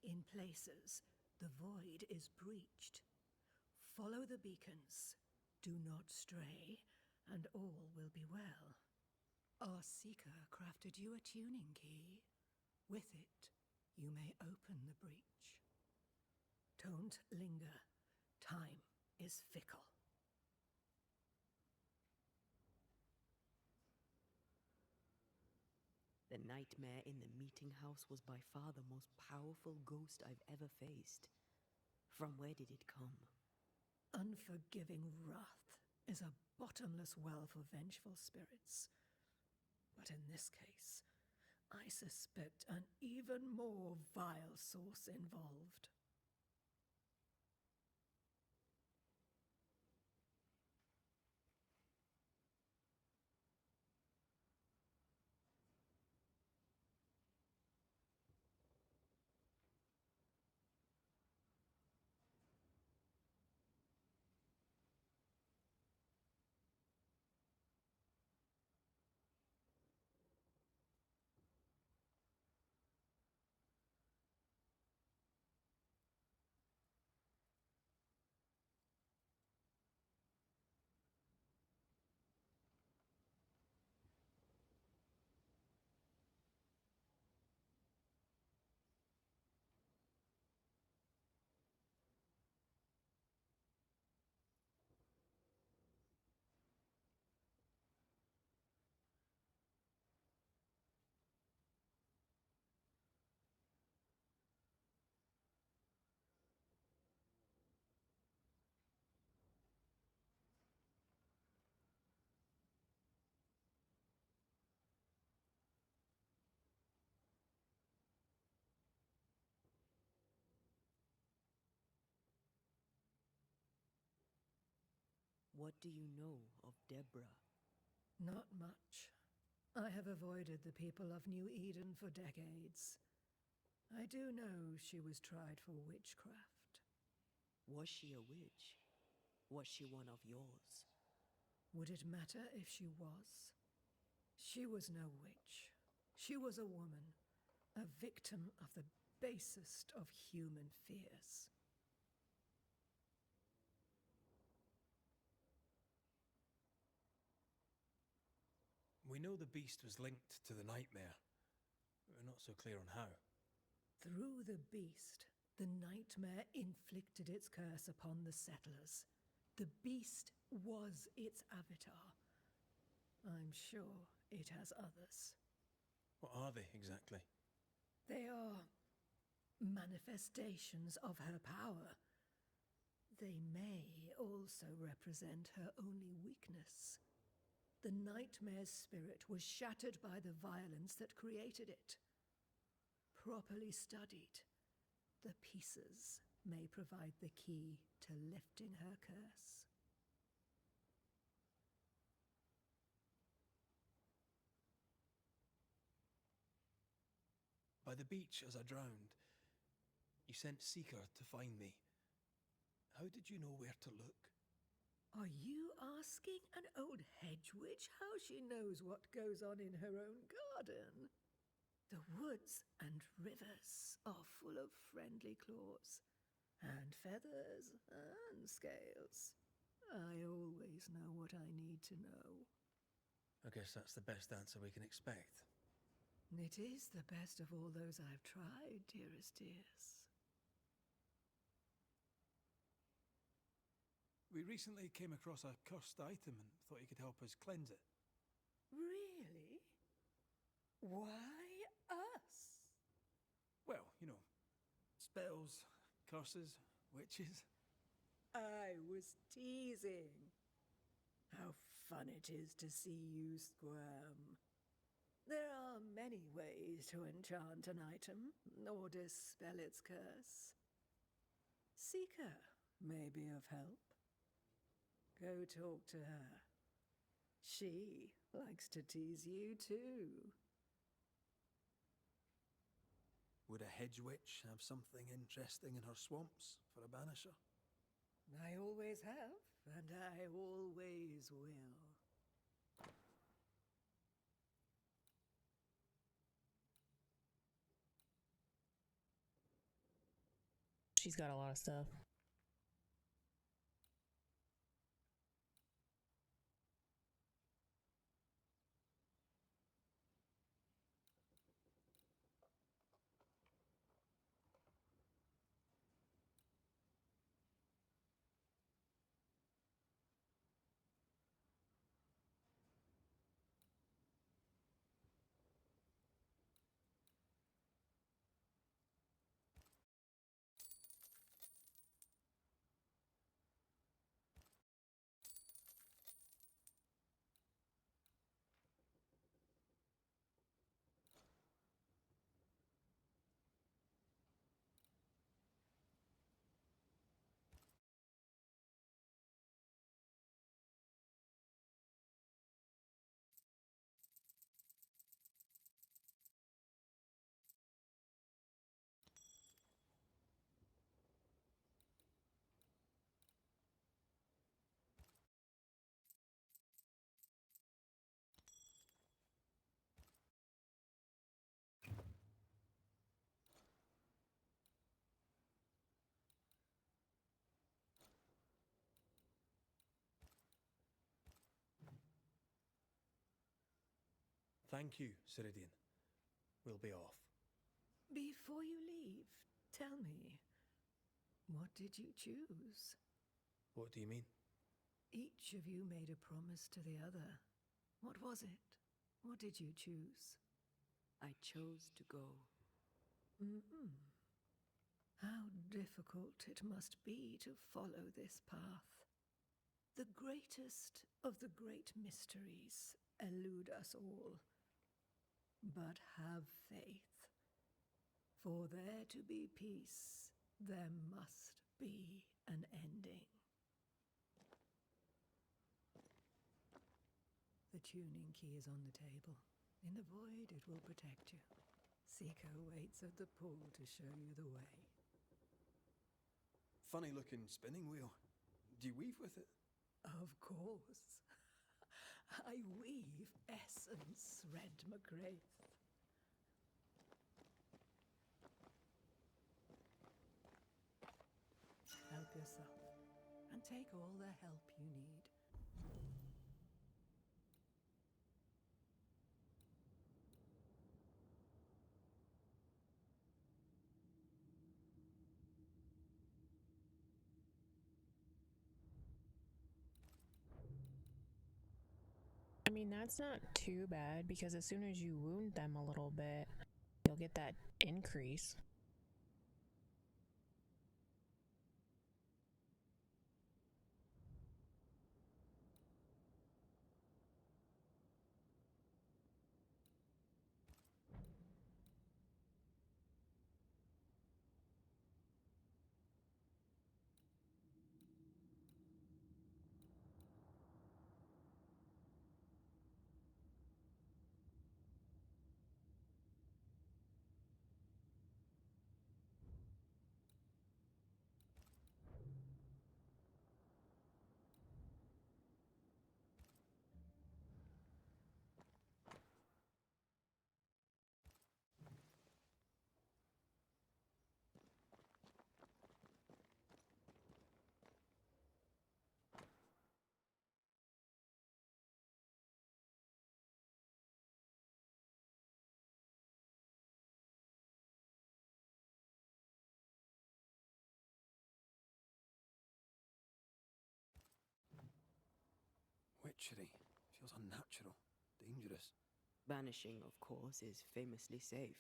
In places, the void is breached. Follow the beacons. Do not stray, and all will be well. Our seeker crafted you a tuning key. With it, you may open the breach. Don't linger. Time is fickle. The nightmare in the meeting house was by far the most powerful ghost I've ever faced. From where did it come? Unforgiving wrath is a bottomless well for vengeful spirits. But in this case, I suspect an even more vile source involved. What do you know of Deborah? Not much. I have avoided the people of New Eden for decades. I do know she was tried for witchcraft. Was she a witch? Was she one of yours? Would it matter if she was? She was no witch. She was a woman, a victim of the basest of human fears. We know the beast was linked to the nightmare. We're not so clear on how. Through the beast, the nightmare inflicted its curse upon the settlers. The beast was its avatar. I'm sure it has others. What are they exactly? They are manifestations of her power. They may also represent her only weakness. The nightmare's spirit was shattered by the violence that created it. Properly studied, the pieces may provide the key to lifting her curse. By the beach as I drowned, you sent Seeker to find me. How did you know where to look? Are you asking an old hedge witch how she knows what goes on in her own garden? The woods and rivers are full of friendly claws, and feathers and scales. I always know what I need to know. I guess that's the best answer we can expect. It is the best of all those I've tried, dearest dears. We recently came across a cursed item and thought you could help us cleanse it. Really? Why us? Well, you know, spells, curses, witches. I was teasing. How fun it is to see you squirm. There are many ways to enchant an item or dispel its curse. Seeker may be of help. Go talk to her. She likes to tease you too. Would a hedge witch have something interesting in her swamps for a banisher? I always have, and I always will. She's got a lot of stuff. Thank you, Ceridian. We'll be off. Before you leave, tell me, what did you choose? What do you mean? Each of you made a promise to the other. What was it? What did you choose? I chose to go. How difficult it must be to follow this path. The greatest of the great mysteries elude us all. But have faith. For there to be peace, there must be an ending. The tuning key is on the table. In the void, it will protect you. Seeker waits at the pool to show you the way. Funny looking spinning wheel. Do you weave with it? Of course. I weave essence, Red McGrath. Help yourself, and take all the help you need. I mean, that's not too bad because as soon as you wound them a little bit, you'll get that increase. Witchery. Feels unnatural. Dangerous. Banishing, of course, is famously safe.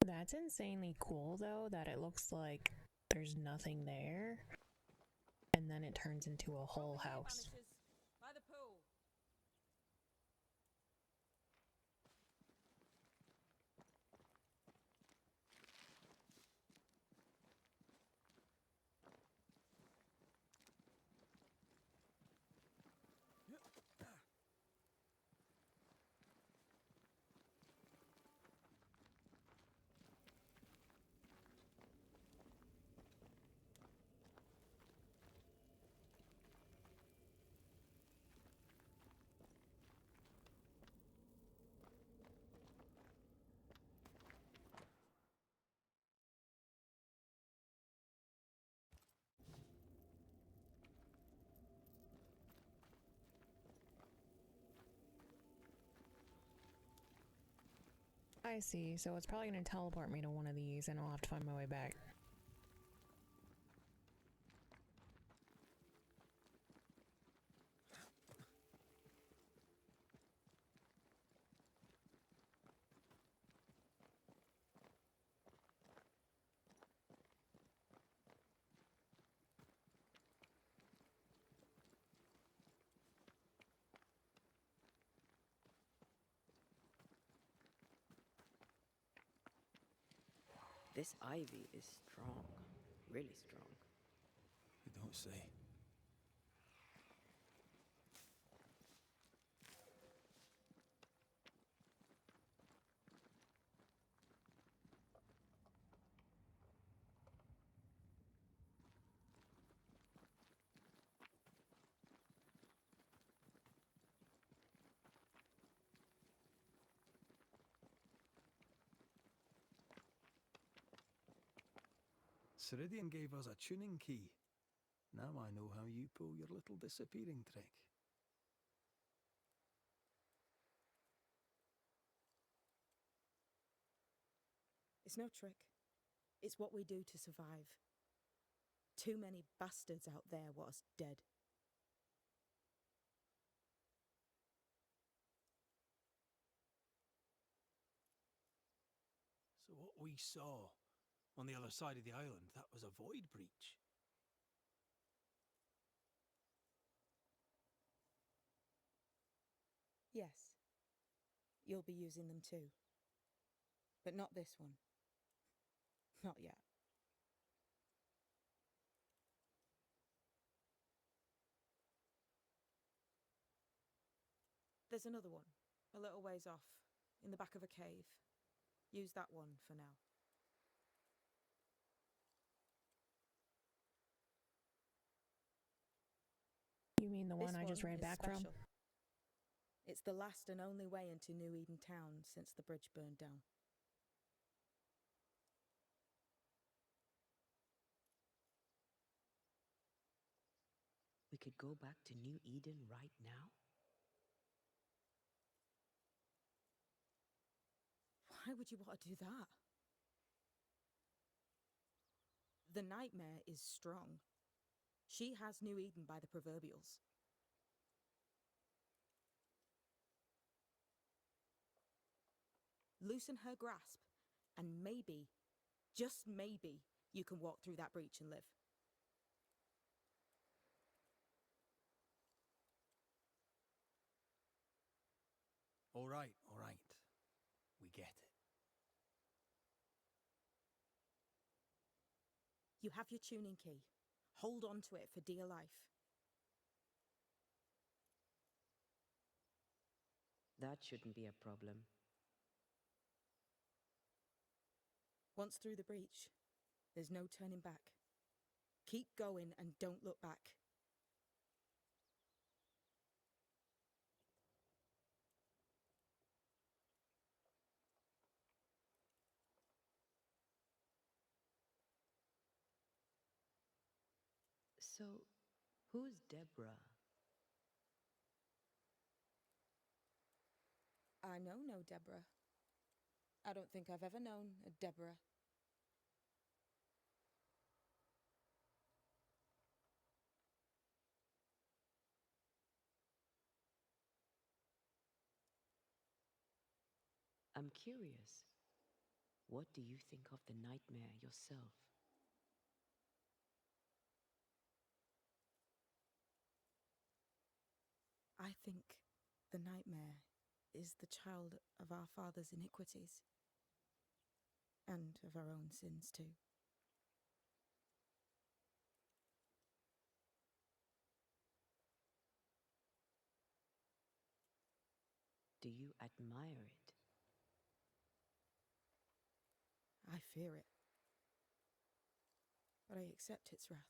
That's insanely cool, though, that it looks like there's nothing there, and then it turns into a whole Over here, house. Banishers, by the pool. I see, so it's probably going to teleport me to one of these, and I'll have to find my way back. This ivy is strong. Really strong. You don't say. Ceridian gave us a tuning key. Now I know how you pull your little disappearing trick. It's no trick. It's what we do to survive. Too many bastards out there want us dead. So what we saw on the other side of the island, that was a void breach. Yes, you'll be using them too. But not this one. Not yet. There's another one, a little ways off, in the back of a cave. Use that one for now. You mean the This one I just ran is back from? special. It's the last and only way into New Eden town since the bridge burned down. We could go back to New Eden right now? Why would you want to do that? The nightmare is strong. She has New Eden by the proverbials. Loosen her grasp, and maybe, just maybe, you can walk through that breach and live. All right, all right. We get it. You have your tuning key. Hold on to it for dear life. That shouldn't be a problem. Once through the breach, there's no turning back. Keep going and don't look back. So, who's Deborah? I know no Deborah. I don't think I've ever known a Deborah. I'm curious. What do you think of the nightmare yourself? I think the nightmare is the child of our father's iniquities. And of our own sins, too. Do you admire it? I fear it. But I accept its wrath,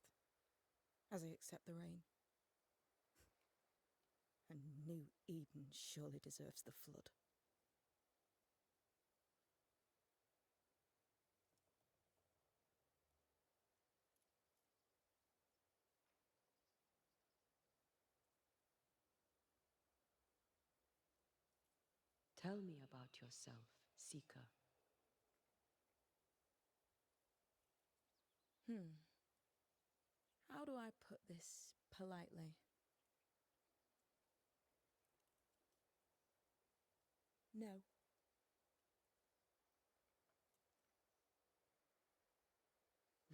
as I accept the rain. And New Eden surely deserves the flood. Tell me about yourself, Seeker. How do I put this politely? No.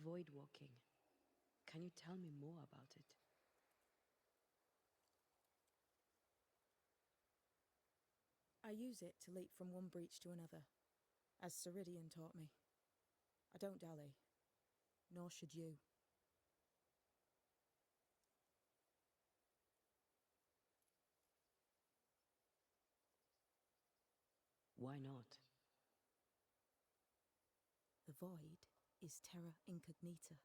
Void walking. Can you tell me more about it? I use it to leap from one breach to another, as Ceridian taught me. I don't dally, nor should you. Why not? The void is terra incognita.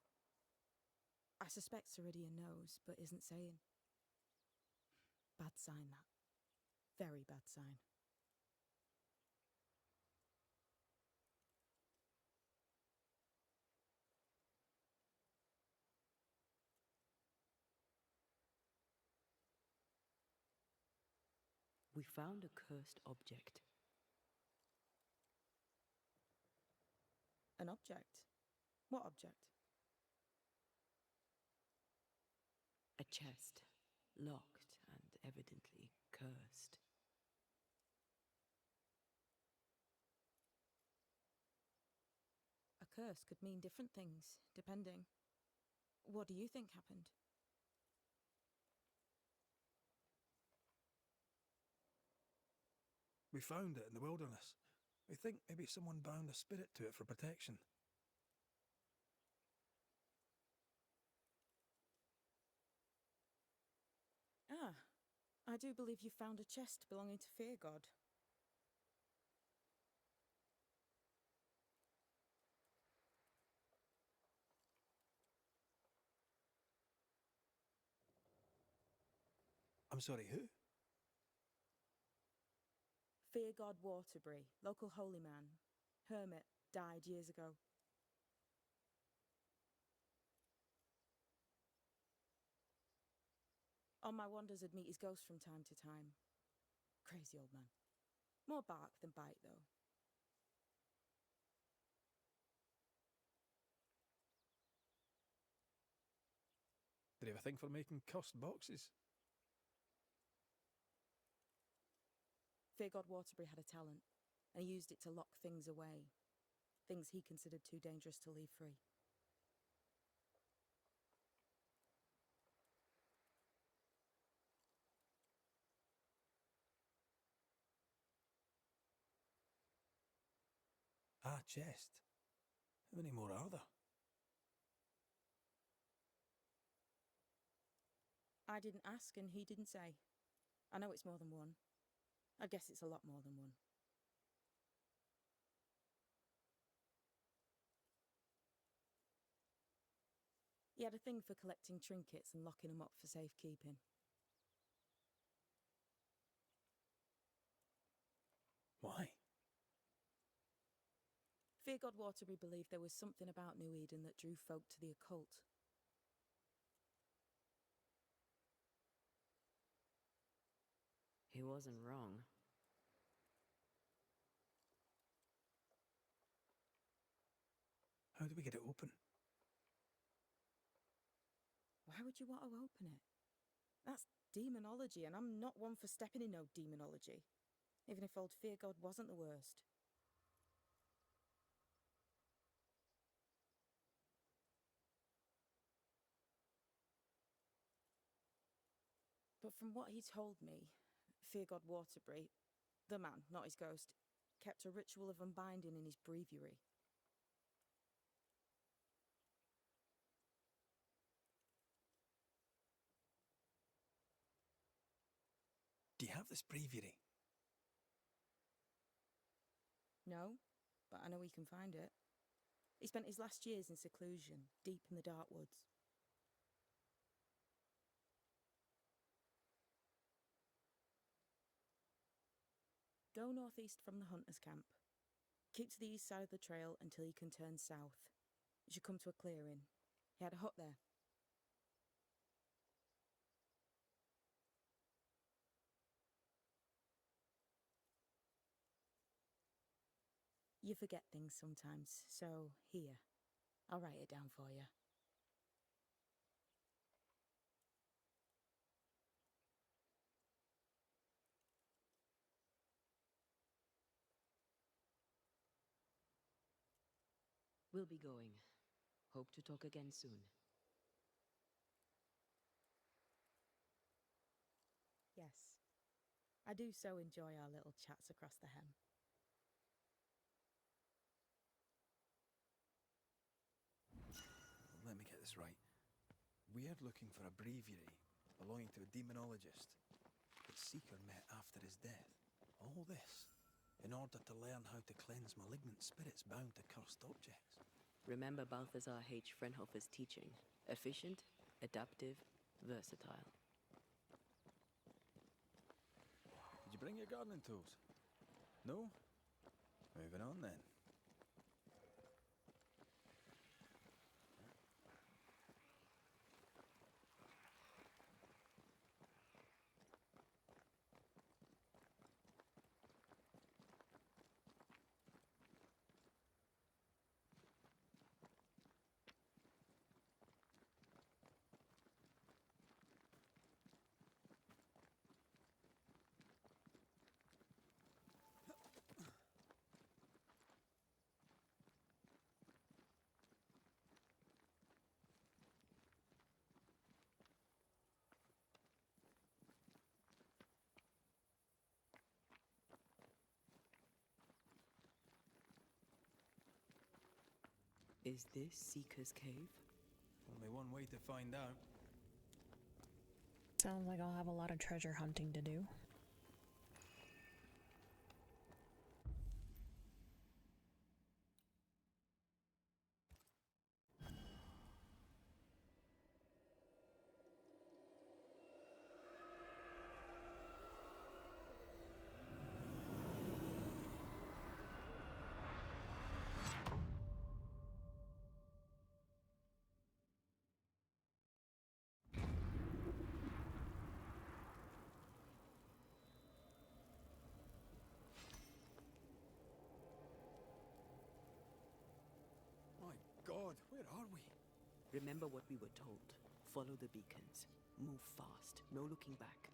I suspect Ceridian knows, but isn't saying. Bad sign, that. Very bad sign. We found a cursed object. An object? What object? A chest, locked and evidently cursed. A curse could mean different things, depending. What do you think happened? We found it in the wilderness. We think maybe someone bound a spirit to it for protection. Ah, I do believe you found a chest belonging to Fear God. I'm sorry, who? Fear God Waterbury, local holy man. Hermit, died years ago. On my wanders, I'd meet his ghost from time to time. Crazy old man. More bark than bite, though. Did he have a thing for making cursed boxes? Fear God Waterbury had a talent, and he used it to lock things away. Things he considered too dangerous to leave free. Ah, chest. How many more are there? I didn't ask, and he didn't say. I know it's more than one. I guess it's a lot more than one. He had a thing for collecting trinkets and locking them up for safekeeping. Why? Fear God Waterbury believed there was something about New Eden that drew folk to the occult. He wasn't wrong. How do we get it open? Why would you want to open it? That's demonology, and I'm not one for stepping in no demonology. Even if old Fear God wasn't the worst. But from what he told me, Fear God Waterbury, the man, not his ghost, kept a ritual of unbinding in his breviary. Do you have this breviary? No, but I know he can find it. He spent his last years in seclusion, deep in the dark woods. Go northeast from the hunter's camp. Keep to the east side of the trail until you can turn south. You should come to a clearing. He had a hut there. You forget things sometimes, so here, I'll write it down for you. We'll be going. Hope to talk again soon. Yes, I do so enjoy our little chats across the hem. Let me get this right. We're looking for a breviary belonging to a demonologist that Seeker met after his death. All this in order to learn how to cleanse malignant spirits bound to cursed objects. Remember Balthazar H. Frenhofer's teaching. Efficient, adaptive, versatile. Did you bring your gardening tools? No? Moving on then. Is this Seeker's Cave? Only one way to find out. Sounds like I'll have a lot of treasure hunting to do. My God, where are we? Remember what we were told. Follow the beacons. Move fast. No looking back.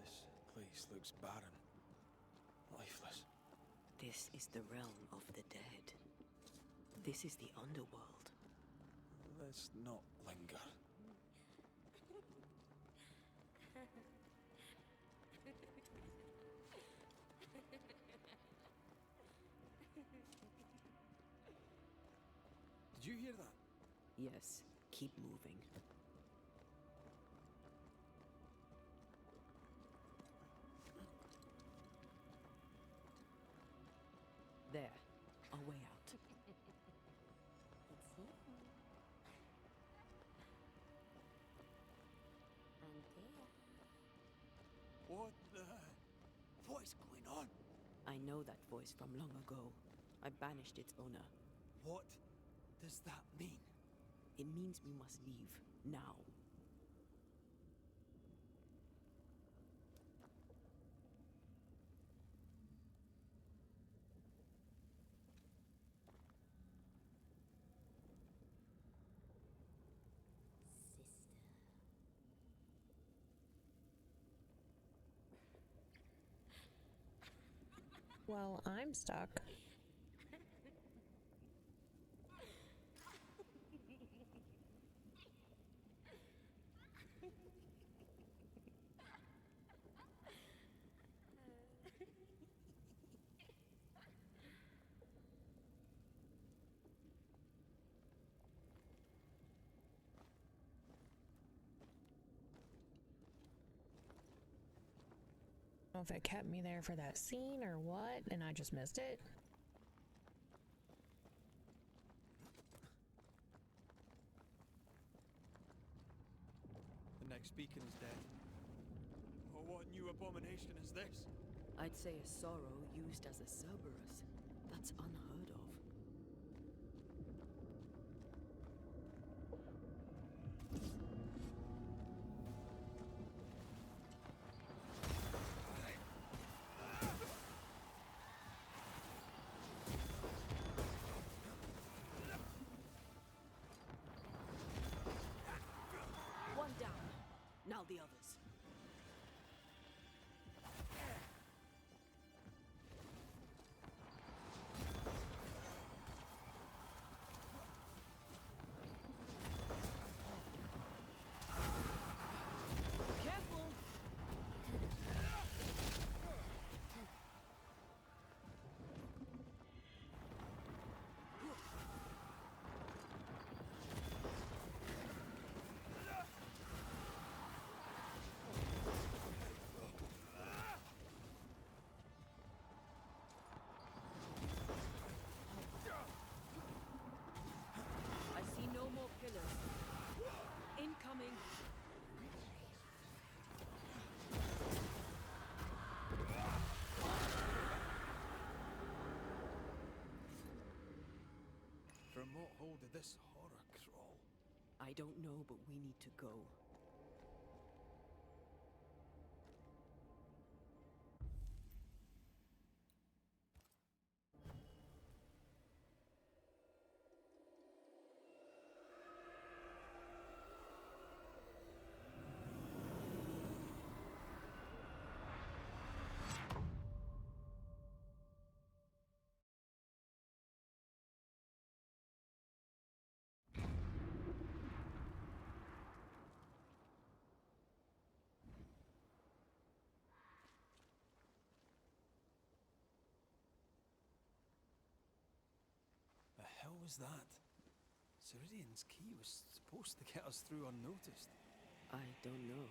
This place looks barren. Lifeless. This is the realm of the dead. This is the underworld. Let's not linger. Did you hear that? Yes, keep moving. There, a way out. What the... What is going on? I know that voice from long ago. I banished its owner. What does that mean? It means we must leave, now. Well, I'm stuck. I don't know if it kept me there for that scene or what, and I just missed it. The next beacon is dead. Oh, what new abomination is this? I'd say a sorrow used as a Cerberus. That's unheard of. One down. Now the others. Careful! I see no more pillars. Incoming. From what hole did this horror crawl? I don't know, but we need to go. The hell was that? Ceridian's key was supposed to get us through unnoticed. I don't know.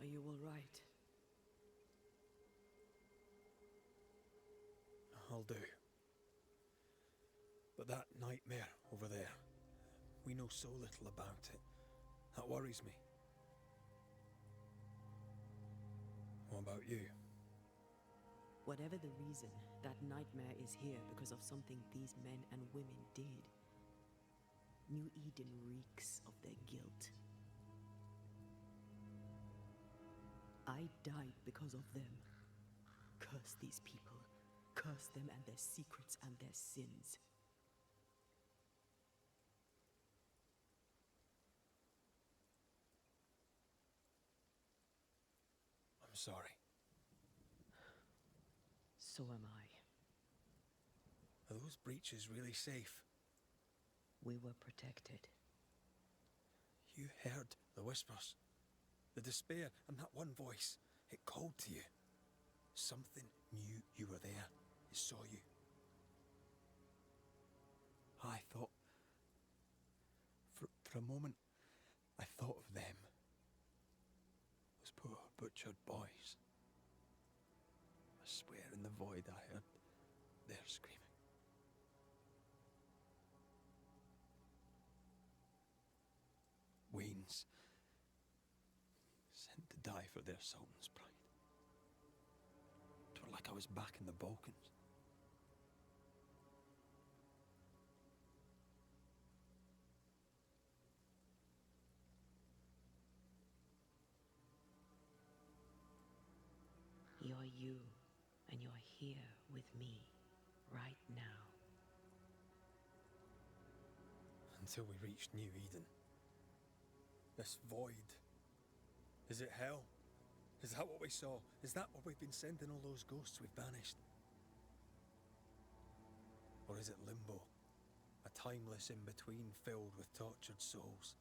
Are you all right? I'll do. But that nightmare over there, we know so little about it. That worries me. What about you? Whatever the reason, that nightmare is here because of something these men and women did. New Eden reeks of their guilt. I died because of them. Curse these people. Curse them and their secrets and their sins. I'm sorry. So am I. Are those breaches really safe? We were protected. You heard the whispers, the despair, and that one voice. It called to you. Something knew you were there. It saw you. I thought... For a moment, I thought of them. Those poor butchered boys. I swear in the void I heard their screaming. Wains, sent to die for their sultan's pride. 'Twere like I was back in the Balkans. You're you, and you're here with me, right now. Until we reached New Eden. This void. Is it hell? Is that what we saw? Is that what we've been sending all those ghosts we've banished? Or is it limbo? A timeless in-between filled with tortured souls?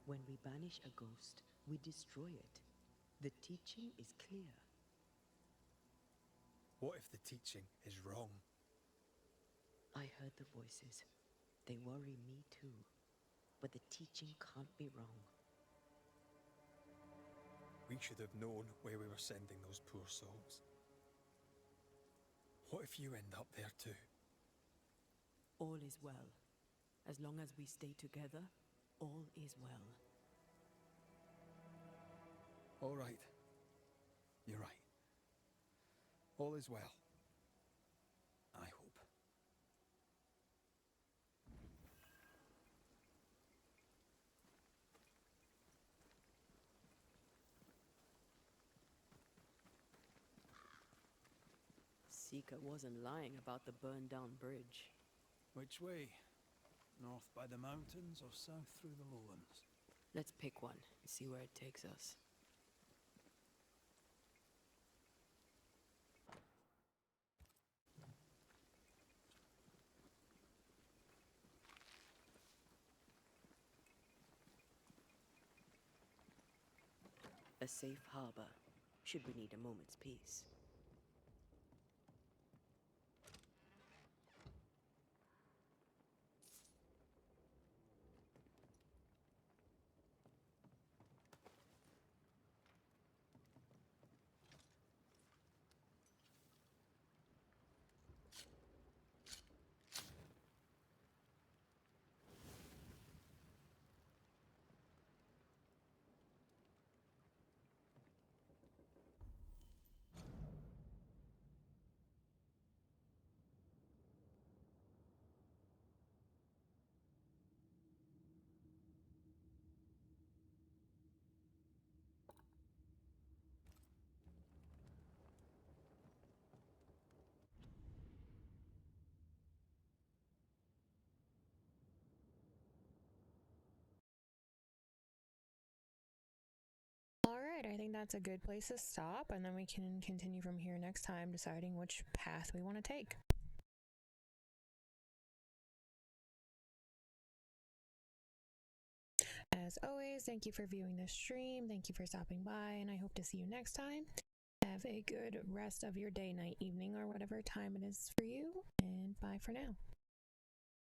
When we banish a ghost, we destroy it. The teaching is clear. What if the teaching is wrong? I heard the voices. They worry me too. But the teaching can't be wrong. We should have known where we were sending those poor souls. What if you end up there too? All is well. As long as we stay together, all is well. All right. You're right. All is well. I hope. Seeker wasn't lying about the burned-down bridge. Which way? North by the mountains or south through the lowlands? Let's pick one and see where it takes us. A safe harbor, should we need a moment's peace. Alright, I think that's a good place to stop, and then we can continue from here next time, deciding which path we want to take. As always, thank you for viewing this stream, thank you for stopping by, and I hope to see you next time. Have a good rest of your day, night, evening, or whatever time it is for you, and bye for now.